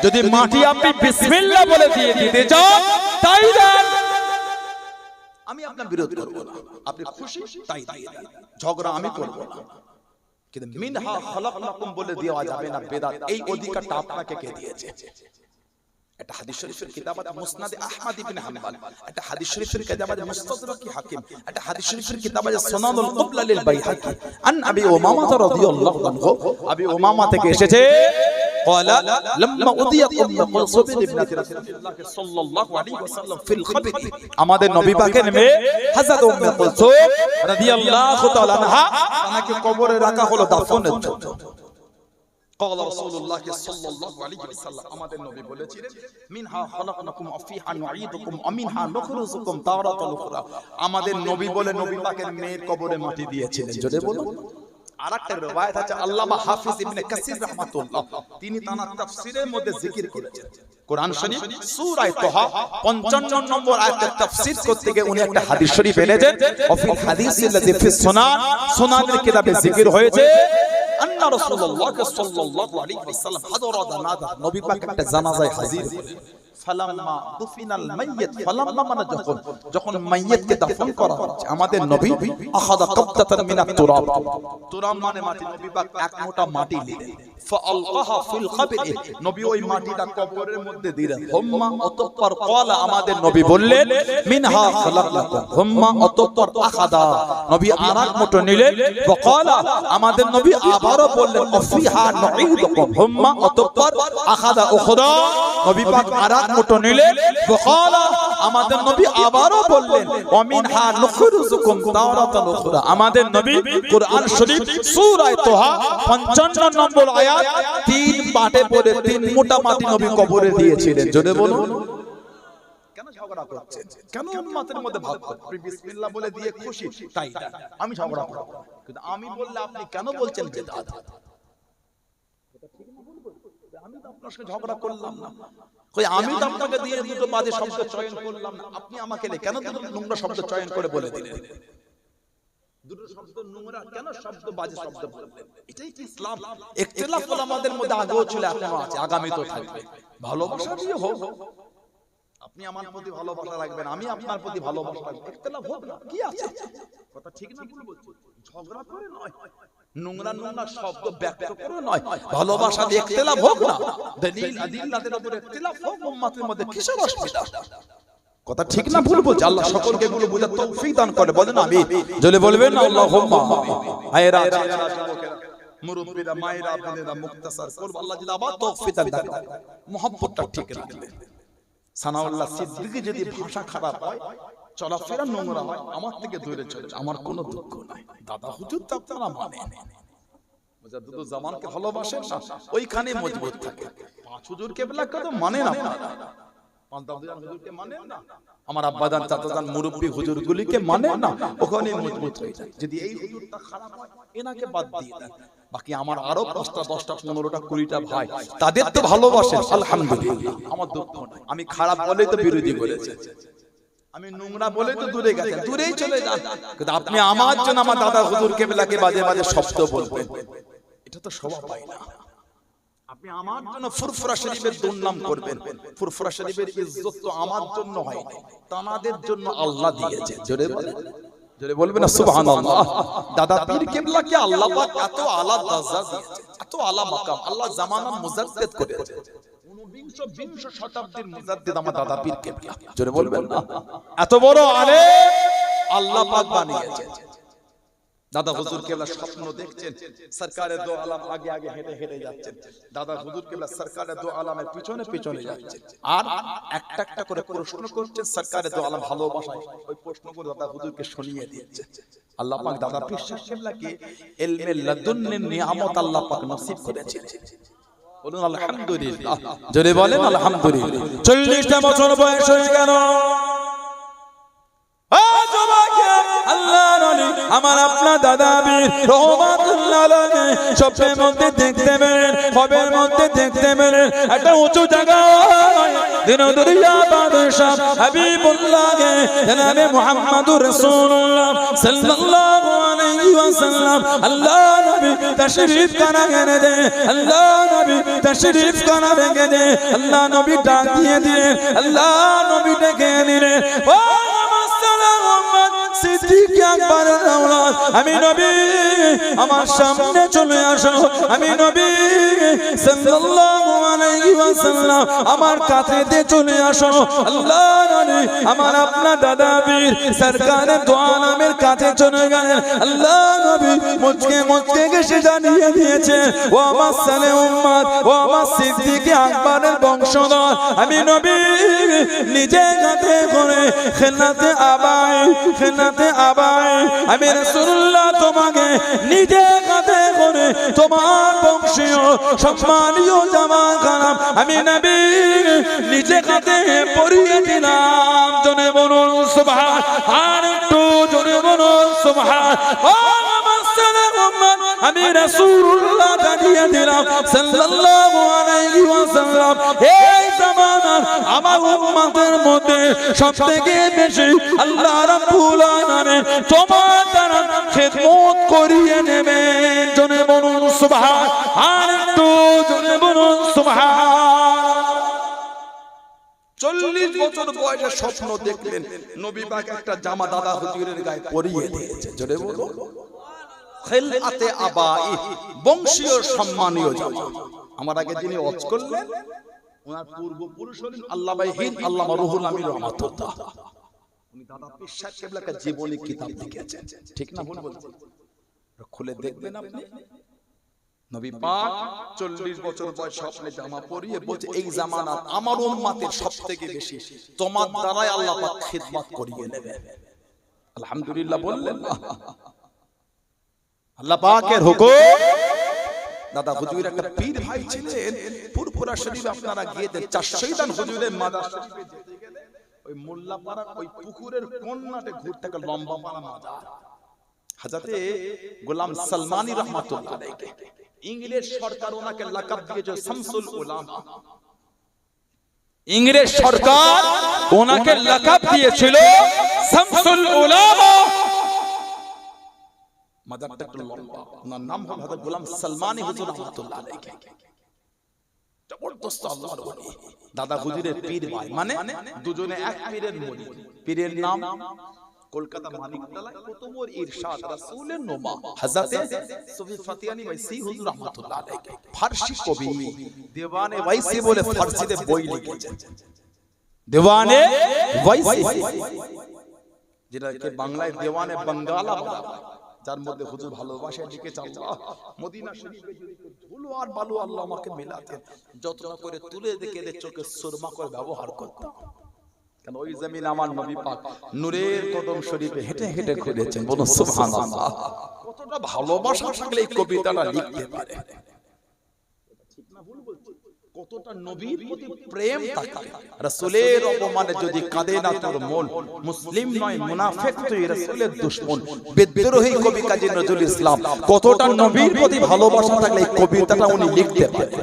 যদি মাটি আপনি বিসমিল্লাহ বলে দিয়ে দিতে চান, তাই দেন, আমি আপনার বিরোধ করব না। আপনি খুশি তাই দিয়ে দেন, ঝগড়া আমি করব না। কিন্তু মিনহা খালাকনাকুম বলে দেওয়া যাবে না, বেদাত। এই অধিকারটা আপনাকে কে দিয়েছে? এটা হাদিস শরীফের কিতাব আছে মুসনাদ আহমদ ইবনে হাম্বল, এটা হাদিস শরীফের কিতাব আছে মুস্তাদরাক হাকিম, এটা হাদিস শরীফের কিতাব আছে সুনানুল কুবলা লিল বাইহাকি। আন আবি উমামা রাদিয়াল্লাহু আনহু, আবি উমামা থেকে এসেছে, قال لما اضيت ام كلثوم ابنه رسول الله صلى الله عليه وسلم في القبر, আমাদের নবী পাকের মেয়ে হযরত উম্মে কুলসুম রাদিয়াল্লাহু তাআলা আনহা, তাকে কবরে রাখা হলো দাফনের জন্য। قال رسول الله صلى الله عليه وسلم, আমাদের নবী বলেছিলেন, মিনহা খালাকনাকুম ওয়া ফিহা নুঈদুকুম ওয়া মিনহা নুখরিজুকুম তারাতান উখরা। আমাদের নবী বলে নবী পাকের মেয়ের কবরে মাটি দিয়েছিলেন। জোরে বলুন। আরেকটা রওয়ায়াত আছে, আল্লামা হাফিজ ইবনে কাসির রাহমাতুল্লাহ, তিনি তার তাফসীরের মধ্যে জিকির করেছেন, কোরআন শরীফ সূরা তাহা 55 নম্বর আয়াতের তাফসীর করতে গিয়ে উনি একটা হাদিস শরীফ এনেছেন। ওয়াফিল হাদিসিল্লাযী ফিস সুনান, সুনানের কিতাবে জিকির হয়েছে, আন্না রাসূলুল্লাহ সাল্লাল্লাহু আলাইহি ওয়াসাল্লাম হাদরা জানাজা, নবী পাক একটা জানাজায় হাজির হলেন। ফালাম্মা দুফিনাল মাইয়িত, ফালাম্মা মানে যখন মাইয়িতকে দাফন করা হচ্ছে, আমাদের নবী আখাযা কাবতাতান মিনাত তুরাব, তুরাব মানে মাটি, নবী পাক এক মোটা মাটি নিলেন, ফাআলকাহা ফিল কবরি, নবী ওই মাটিটা কবরের মধ্যে দিলেন। হুম্মা অতঃপর ক্বালা, আমাদের নবী বললেন, মিনহা খালাকনাকুম, হুম্মা অতঃপর আখাযা, নবী আরেক মুঠো নিলেন, ওয়া ক্বালা, আমাদের নবী আবারো বললেন, অফিহা নুঈদুকুম, হুম্মা অতঃপর আখাযা উখরা, নবী পাক আরেক মুঠো নিলেন, ওয়া ক্বালা, আমাদের নবী আবারো বললেন, ওয়া মিনহা নুখরিজুকুম তারাতান উখরা। আমাদের নবী কোরআন শরীফ সূরা তাহা 55 নম্বর আয়াত 3 পাটে পড়ে 3 মোটা মাটি নবী কবরে দিয়েছিলেন। জোরে বলুন। কেন ঝগড়া করছেন? কেন উম্মতের মধ্যে ভাগ করছেন? আপনি বিসমিল্লাহ বলে দিয়ে খুশি তাই দেন, আমি ঝগড়া করব না। কিন্তু আমি বললে আপনি কেন বলছেন বেদাত? এটা ঠিক না বলবো? আমি তো আপনার সাথে ঝগড়া করলাম না, কই আমি তো আপনাকে দিয়ে দুটো বাজে শব্দ চয়ন করলাম না, আপনি আমাকে কেন দুটো নোংরা শব্দ চয়ন করে বলে দিলেন? দুটো শব্দ নোংরা কেন, শব্দ বাজে শব্দ বললেন? এটাই কি ইসলাম? ইখতিলাফ আমাদের মধ্যে আগেও ছিল, এখনো আছে, আগামীতেও থাকবে। ভালোবাসা দিয়ে হোক, আপনি আমার প্রতি ভালোবাসা রাখবেন, আমি আপনার প্রতি ভালোবাসা রাখবো, ইখতিলাফ হোক না, কি আছে? কথা ঠিক না ভুল বলছি? ঝগড়া করে নয়, নোংরা নোংরা শব্দ ব্যক্ত করে নয়, ভালোবাসা দিয়ে ইখতিলাফ হোক না, দলিল আদিল্লাদের উপর ইখতিলাফ হোক উম্মতের মধ্যে, কিসের অসুবিধা? কথা ঠিক না ভুল বলছি? আল্লাহ সকলকে এগুলো বোঝার তৌফিক দান করে, বলেন আমিন। জলে বলবেন আল্লাহুম্মা আমিন। আয়েরা যুবকেরা, মুরব্বিরা, মায়েরা, বোনেরা, মুক্তাসার করব, আল্লাহ যদি আবার তৌফিক দান করে, মুহাব্বতটা ঠিক রাখবে। সানাউল্লাহ সিদ্দিকী যদি ভাষা খারাপ হয়, চলাফেরা নোংরা হয়, আমার থেকে দূরে চলে যায়, আমার কোনো দুঃখ নাই। দাদা হুজুর তো আপনারা মানেন, মুজাদ্দিদুল জামানকে ভালোবাসেন না, ওইখানে মজবুত থাকে। পাঁচ হুজুর কেবলাকে তো মানেন আপনারা, পাঁচ দাদুজান হুজুরকে মানেন না, আমার আব্বাজান চাচাজান মুরব্বি হুজুরগুলিকে মানেন না, ওখানে মজবুত হয়ে যায়। যদি এই হুজুরটা খারাপ হয়, এনাকে বাদ দিয়ে দেন। বাকি আমার আরো 5টা 10টা 15টা 20টা ভাই, তাদের তো ভালোবাসেন, আলহামদুলিল্লাহ, আমার দুঃখ নাই। আমি খারাপ বলেই তো বিরোধী বলেছে, আমি নোংরা বলেই তো দূরে গেছেন, দূরেই চলে যান। কিন্তু আপনি আমার জন্য আমার দাদা হুজুর কেবলাকে বাজে বাজে শব্দ বলবেন, এটা তো শোভা পায় না। আপনি আমার জন্য ফুরফুরা শরীফের দুর্নাম করবেন, ফুরফুরা শরীফের ইজ্জত তো আমার জন্য হয় না, তানাদের জন্য আল্লাহ দিয়েছে। জোরে বলেন, জোরে বলবেন না সুবহানাল্লাহ। দাদা পীর কেবলাকে আল্লাহ পাক এত আলা দরজা দিয়েছে, এত আলা মাকাম, আল্লাহ জামানার মুজাদ্দিদ করেছে। 19 শতাব্দীর মুজাদ্দিদ আমার দাদা পীর কেবলা, জোরে বলবেন না, এত বড় আলেম আল্লাহ পাক বানিয়েছে। দাদা হুজুর কেবলা স্বপ্ন দেখছেন, সরকারে দো আলম আগে আগে হেঁটে হেঁটে যাচ্ছেন, দাদা হুজুর কেবলা সরকারে দো আলমের পিছনে পিছনে যাচ্ছেন, আর একটা একটা করে প্রশ্ন করছেন, সরকারে দো আলম ভালোবাসায় ওই প্রশ্নগুলো দাদা হুজুরকে শুনিয়ে দিয়েছে। আল্লাহ পাক দাদা পীর সাহেব কেবলাকে ইলমে লাদুন্নের নিয়ামত আল্লাহ পাক নসিব করেছেন। বলুন আলহামদুলিল্লাহ, জোরে বলেন আলহামদুলিল্লাহ। 40টা বছর বয়স হয়ে গেল, আমার আপনার দাদা বীর রহমাতুল্লাহ আলাইহি স্বপ্নের মধ্যে দেখতে পেলেন, খবের মধ্যে দেখতে পেলেন একটা উঁচু জায়গায় দিনদরিয়া বাদশাহ হাবিবুল্লাহকে জনাবে মুহাম্মদুর রাসূলুল্লাহ সাল্লাল্লাহু আলাইহি ওয়াসাল্লাম আল্লাহ নবী তাশরীফ কানা গেনে দে, আল্লাহ নবী তাশরীফ কানা ভেঙে দে, আল্লাহ নবী ডাক দিয়ে দিলেন, আল্লাহ নবী ডেকে নিলেন, ও সিদ্দিক আকবরের আওলাদ, আমি নবী আমার সামনে চলে আসো, আমি নবী সাল্লাল্লাহু আলাইহি ওয়াসাল্লাম আমার কাছেতে চলে আসো। আল্লাহ নবী আমার আপনার দাদা বীর সরকারে দো আলমের কাছে চলে গেলেন, আল্লাহ নবী মুচকে মুচকে গেছে জানিয়ে দিয়েছে, ও আমার সালে উম্মত, ও আমার সিদ্দিক আকবরের বংশধর, আমি নবী নিজে হাতে করে খেলাতে আবাই খেলাতে আবাই, আমি রাসূলুল্লাহ তোমাকে নিজে হাতে করে তোমার বংশীয় সম্মানীয় জামা খানাম আমি নবী নিজে হাতে পরিয়ে দিলাম। জোরে বলুন সুবহান, আর একটু জোরে বলুন সুবহান। ও আমার সালাম উম্মত, আমি রাসূলুল্লাহ দিয়ে দিলাম সাল্লাল্লাহু আলাইহি ওয়াসাল্লাম। এই জামানার আমার উম্মতের মধ্যে সবথেকে বেশি আল্লাহ রাব্বুল আলামিন তোমার দ্বারা খিদমত করিয়ে নেবেন। জোরে বলুন সুবহান, আর একটু জোরে বলুন সুবহান। 40 বছর বয়সে স্বপ্ন দেখলেন, নবী পাক একটা জামা দাদা হুজুরের গায়ে পরিয়ে দিয়েছে। জোরে বলুন খিলাতে আবাই, বংশীয় সম্মানীয় জামা। আমার আগে যিনি ওয়াজ করলেন ওনার পূর্বপুরুষ হলেন আল্লাহ ভাই হিন্দ আল্লামা রুহুল আমিন রহমাতুল্লাহ। উনি দাদা পীর সাহেব কেবলাকে জীবনী কিতাব লিখেছেন, ঠিক না ভুল বলছি? খুলে দেখবেন আপনি। নবী পাক 40 বছর বয়স স্বপ্নে জামা পরিয়ে বলছে, এই জামানাত আমার উম্মতের সবথেকে বেশি তোমার দ্বারাই আল্লাহ পাক খিদমত করিয়ে নেবে। আলহামদুলিল্লাহ বললেন না? আল্লাহ পাকের হুকুম। দাদা হুজুরের একটা পীর ভাই ছিলেন ফুরফুরা শরীফে, আপনারা গিয়ে দেন 400 হুজুরের মাজার শরীফে যেতে গেলে ওই মোল্লাপাড়ার ওই পুকুরের কোণাতে ঘুরতে গেল লম্বা পাড়া মাজার হযরতে গোলাম সালমানী রহমাতুল্লাহ আলাইহি। ইংরেজ সরকার ওনাকে লাকাব দিয়েছে শামসুল উলামা। ইংরেজ সরকার ওনাকে লাকাব দিয়েছিল শামসুল উলামা। মাজারটা একটু লম্বা, ওনার নাম হলো হযরত গোলাম সালমানী হুজুর রহমাতুল্লাহ আলাইহি। জবরদস্ত আল্লাহর ওলি, দাদা হুজুরের পীর ভাই, মানে দুজনে এক পীরের মুরিদ। পীরের নাম কলকাতা মানিকতলায় কুতুবুর ইরশাদ রাসূলের নোমা হযরতে সুফি ফাতিয়ানি ওয়াইসি হুজুর রহমাতুল্লাহ আলাইহি। ফারসি কবি, দেওয়ানে ওয়াইসি বলে ফারসিতে বই লিখেছেন। দেওয়ানে ওয়াইসি, যেটাকে বাংলায় দেওয়ানে বাঙ্গালা বলা হয়, যার মধ্যে হুজুর ভালোবাসা লিখেছে। আল্লাহ মদিনা শরীফে যদি ধুলো আর বালু আল্লাহ আমাকে মেলাতেন, যত্ন করে তুলে দেখে চোখে সুরমা করে ব্যবহার করতাম। কেন ওই জমিন আমার নবী পাক নূরের কদম শরীফে হেঁটে হেঁটে ঘুরেছেন। বলুন সুবহানাল্লাহ। কতটা ভালোবাসা থাকলে এই কবিতাটা লিখতে পারে, ঠিক না ভুল বলছি? কতটা নবীর প্রতি প্রেম থাকে। রাসূলের অপমানে যদি কাঁদে না তোর মন, মুসলিম নয় মুনাফিক তুই রাসূলের দুশমন। বিদ্রোহী কবি কাজী নজরুল ইসলাম কতটা নবীর প্রতি ভালোবাসা থাকলে এই কবিতাটা উনি লিখতে পারে।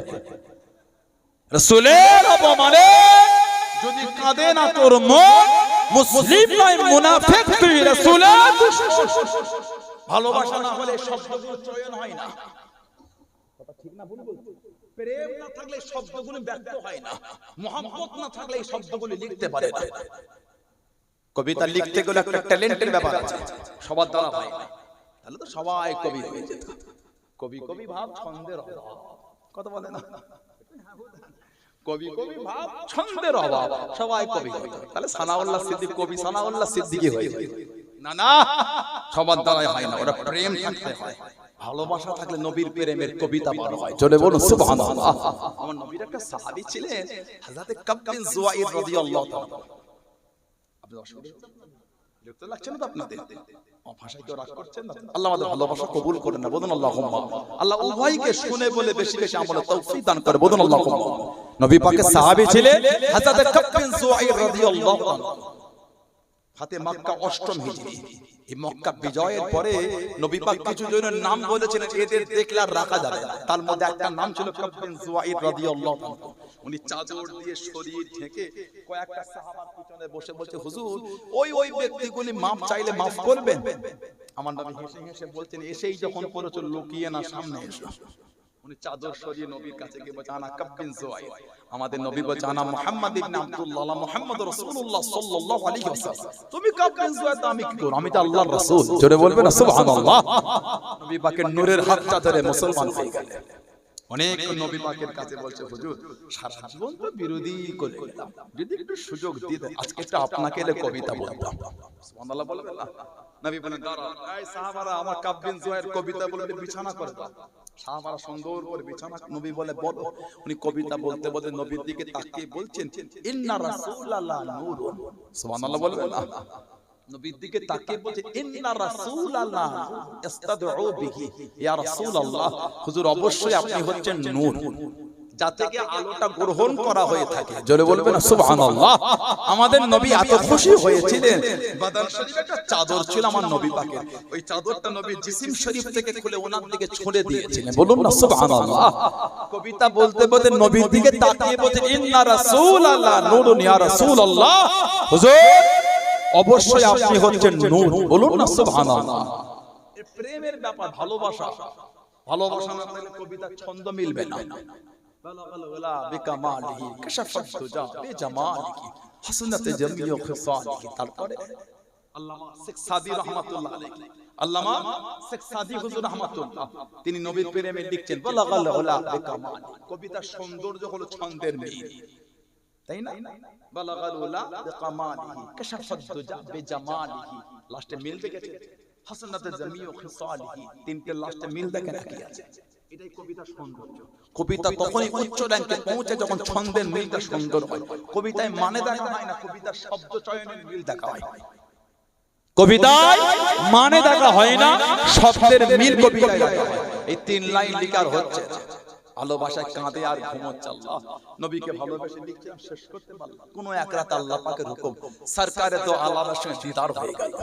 রাসূলের অপমানে যদি কাঁদে না তোর মন, মুসলিম নয় মুনাফিক তুই রাসূলের দুশমন। ভালোবাসা না হলে শব্দগুলো চয়ন হয় না, কথা ঠিক না ভুল বলছি? প্রেম না থাকলে শব্দগুলো ব্যক্ত হয় না, মোহাম্মত না থাকলে এই শব্দগুলো লিখতে পারে না। কবিতা লিখতে গেলে একটা ট্যালেন্টের ব্যাপার আছে, সবার দ্বারা হয় না, তাহলে তো সবাই কবি হয়ে যেত। কবি কবি ভাব ছন্দের অভাব, কথা বলে না? কবি কবি ভাব ছন্দের অভাব, সবাই কবি হয়ে যেত। তাহলে সানাউল্লাহ সিদ্দিক কবি সানাউল্লাহ সিদ্দিকী হয়ে যেত। না না, সবার দ্বারাই হয় না, ওটা প্রেম থাকতে হয়। ভালোবাসা থাকলে নবীর প্রেমের কবিতা বলা হয়। চলে বলুন সুবহানাল্লাহ। আমার নবীর একটা সাহাবী ছিলেন হযরত কাব বিন যুয়াইর রাদিয়াল্লাহু তাআলা। আপনি দেখতে লাগছেন তো আপনাদের ভাষায় কেউ রাগ করছেন না? আল্লাহ আমাদের ভালোবাসা কবুল করেন না, বলুন আল্লাহুম্মা। আল্লাহ উভয়কে শুনে বলে বেশি বেশি আমলে তৌফিক দান করে, বলুন আল্লাহুম্মা। নবী পাকের সাহাবী ছিলেন হযরত কাব বিন যুয়াইর রাদিয়াল্লাহু তাআলা। ফাতে মক্কা ৮ম হিজরি। এই মক্কা বিজয়ের পরে নবী পাক কিছু জনের নাম বলেছিলেন, এদের দেখলে আর রাখা যাবে না। তার মধ্যে একটা নাম ছিল কাব বিন যুয়াইর রাদিয়াল্লাহু তাআলা। উনি চাদর দিয়ে শরীর ঢেকে কয়েকটা সাহাবার পিছনে বসে বলছে, হুজুর ওই ব্যক্তিগুলি মাফ চাইলে মাফ করবেন। আমার নবী হেসে হেসে বলছেন, এসেই যখন পড়েছো লুকিয়ে না, সামনে এসো। উনি চাদর সরিয়ে নবীর কাছে গিয়ে বলছে, আনা কাব বিন যুয়াইর। আমাদের নবী বলছে, আনা মুহাম্মদ ইবনে আব্দুল্লাহ মুহাম্মদ রাসূলুল্লাহ সাল্লাল্লাহু আলাইহি ওয়াসাল্লাম। তুমি কাব বিন যুয়াইর, আমি কি করব? আমি তো আল্লাহর রাসূল। জোরে বলবেন না সুবহানাল্লাহ। নবী পাকের নূরের হাতটা ধরে মুসলমান হয়ে গেলেন। অনেক নবী পাকের কাছে বলছে, হুজুর সারা জীবন তো বিরোধী করে গেলাম, যদি একটু সুযোগ দিতেন আজকে একটা আপনাকে এলে কবিতা বলতাম। সুবহানাল্লাহ বলবেন না? নবী বলেন, দাঁড়াও, এই সাহাবারা আমার কাব বিন যুয়াইর কবিতা বলতে বিছানা করে দাও। সাহাবারা সুন্দর করে বিছানা, নবী বলে বলো। উনি কবিতা বলতে বলতে নবীর দিকে তাকিয়ে বলছেন, ইন্না রাসূলাল্লাহ নূরুন। সুবহানাল্লাহ বলবেন না? নবীর দিকে তাকিয়ে বলছে, ইন্না রাসূলাল্লাহ ইস্তাদউ বিহি। ইয়া রাসূলুল্লাহ, হুজুর অবশ্যই আপনি হচ্ছেন নূর, যা থেকে আলোটা গ্রহণ করা হয়ে থাকে। জোরে বলবেন না সুবহানাল্লাহ। আমাদের নবী এত খুশি হয়েছিলেন, বাদান শরীফে একটা চাদর ছিল আমার নবী পাকের, ওই চাদরটা নবী জিসিম শরীফ থেকে খুলে ওনার দিকে ছড়ে দিয়েছিলেন। বলুন না সুবহানাল্লাহ। কবিতা বলতে বলতে নবীর দিকে তাকিয়ে বলছে, ইন্না রাসূলাল্লাহ নূরুন ইয়া রাসূলুল্লাহ, হুজুর অবশ্যই আপনি হচ্ছেন নূর। বলুন না সুবহানাল্লাহ। এই প্রেমের ব্যাপার, ভালোবাসা। ভালোবাসা না থাকলে কবিতার ছন্দ মিলবে না। বালাগাল ওয়ালা বিকামালিহি কাশাফাত দুজা বিজামালিহি হাসানাত জামিউ খিসালিহি। তারপরে আল্লামা শেখ সাদী রাহমাতুল্লাহ আলাইহি, আল্লামা শেখ সাদী হুজুর রাহমাতুল্লাহ, তিনি নবীর প্রেমে লিখছেন, বালাগাল ওয়ালা বিকামালিহি। কবিতার সৌন্দর্য হলো ছন্দের মিল, তাই না? বালাগাল ওয়ালা বিকামালিহি কাশাফাত দুজা বিজামালিহি। লাস্টে মিল দেখেছে, হাসানাত জামিউ খিসালিহি। তিনটে লাস্টে মিল দেখেন কি আছে। এটাই কবিতার সৌন্দর্য। কবিতা তখনই উচ্চ র্যাঙ্কে পৌঁছে যখন ছন্দের মিলটা সুন্দর হয়। কবিতায় মানে দেখা হয় না, কবিতার শব্দ চয়নের মিল দেখা হয়। কবিতায় মানে দেখা হয় না, শব্দের মিল কবিতায় দেখা হয়। এই তিন লাইন লিখার হচ্ছে, ভালোবাসায় কাঁদে আর ঘুমোচ্ছে। আল্লাহ নবীকে ভালোবেসে লিখছিলাম, শেষ করতে পারলাম। কোন এক রাত আল্লাহ পাকের হুকুম, সরকারে তো আল্লাহর সঙ্গে দিদার হয়ে গেল।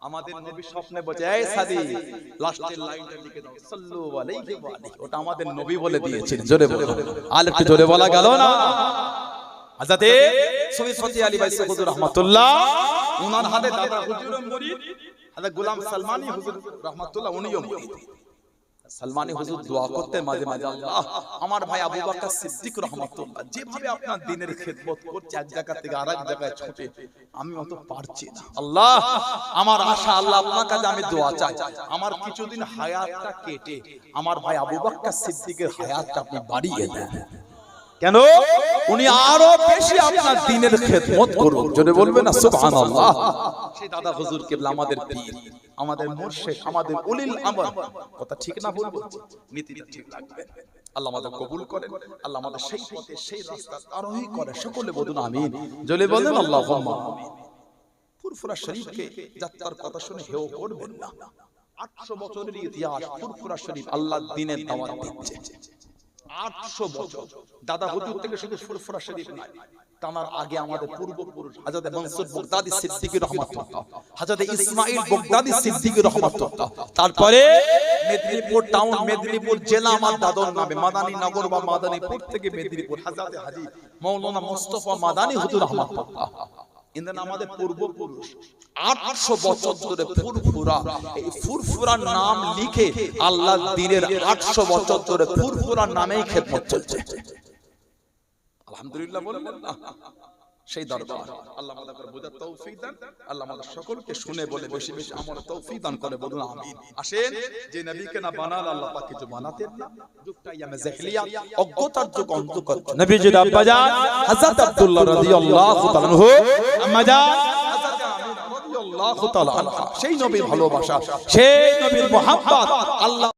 আমাদের নবী স্বপ্নে বলছে, এই সাদী লাস্টের লাইনটা লিখে দাও, সাল্লু আলাইহি ওয়া আলিহি। ওটা আমাদের নবী বলে দিয়েছিলেন। জোরে বলো, আর একটু জোরে বলা গেল না? হযরত সুফি আলী বাইস হুজুর রাহমাতুল্লাহ, ওনার হাতে দাদা হুজুরও মুরিদ, হযরত গোলাম সালমানী হুজুর রাহমাতুল্লাহ উনিও মুরিদ। সালমানী হুজুর দোয়া করতে মাঝে মাঝে, আল্লাহ আমার ভাই আবু বকর সিদ্দিক রাহমাতুল্লাহ যেভাবে আপনার দ্বীনের খেদমত করছে, এক জায়গা থেকে আরেক জায়গায় ছুটে, আমি অত পারছি না। আল্লাহ আমার আশা, আল্লাহ আপনার কাছে আমি দোয়া চাই, আমার কিছুদিন হায়াতটা কেটে আমার ভাই আবু বকর সিদ্দিকের হায়াতটা আপনি বাড়িয়ে দেন। কেন? উনি আরো বেশি আপনার দ্বীনের খেদমত করুন। যদি বলবেন না সুবহানাল্লাহ। সেই দাদা হুজুর কেবলা আমাদের পীর, আমাদের মুর্শিদ, আমাদের উলিল আমর। কথা ঠিক না ভুল বলছি? নীতিটা ঠিক রাখবেন। আল্লাহ আমাদের কবুল করেন, আল্লাহ আমাদের সেই পথে সেই রাস্তা আরোহী করে। সকলে বলুন আমিন, জলে বলেন আল্লাহুম্মা আমিন। ফুরফুরা শরীফকে যাত্রার কথা শুনে হেও করবেন না। 800 বছরের ইতিহাস ফুরফুরা শরীফ আল্লাহর দ্বীনের দাওয়াত দিচ্ছে। 800 বছর দাদা হুজুর থেকে শুধু ফুরফুরা শরীফ নয়, তার আগে আমাদের পূর্বপুরুষ হযরত মনসুর বগদাদী সিদ্দিকী রাহমাতুল্লাহ, হযরত ইসমাঈল বগদাদী সিদ্দিকী রাহমাতুল্লাহ, তারপরে মেদিনীপুর টাউন, মেদিনীপুর জেলা আমার দাদর নামে, মাদানী নগর বা মাদানীপুর থেকে মেদিনীপুর, হযরত হাজী মাওলানা মুস্তাফা মাদানী হুজুর রাহমাতুল্লাহ। ইন্দেন আমাদের পূর্বপুরুষ 800 বছর ধরে ফুরফুরা, এই ফুরফুরার নাম লিখে আল্লাহর দ্বীনের 800 বছর ধরে ফুরফুরার নামেই খেদমত চলছে। আলহামদুলিল্লাহ বলবেন না? সেই দরবার আল্লাহ আমাদের বোঝার তৌফিক দেন, আল্লাহ আমাদের সকলকে শুনে বলে বেশি বেশি আমল তৌফিক দান করে, বলুন আমিন। আসেন, যে নবীকে না বানাল আল্লাহ পাক কিছু বানাতেন না, যুগটা ইয়ামে জাহেলিয়া, অজ্ঞতার যুগ অন্ধকার। নবীজির আব্বাজান হযরত আব্দুল্লাহ রাদিয়াল্লাহু তাআলা আনহু, আম্মাজান হযরত আমিনা রাদিয়াল্লাহু তাআলা আনহা, সেই নবীর ভালোবাসা, সেই নবীর মুহাব্বত আল্লাহ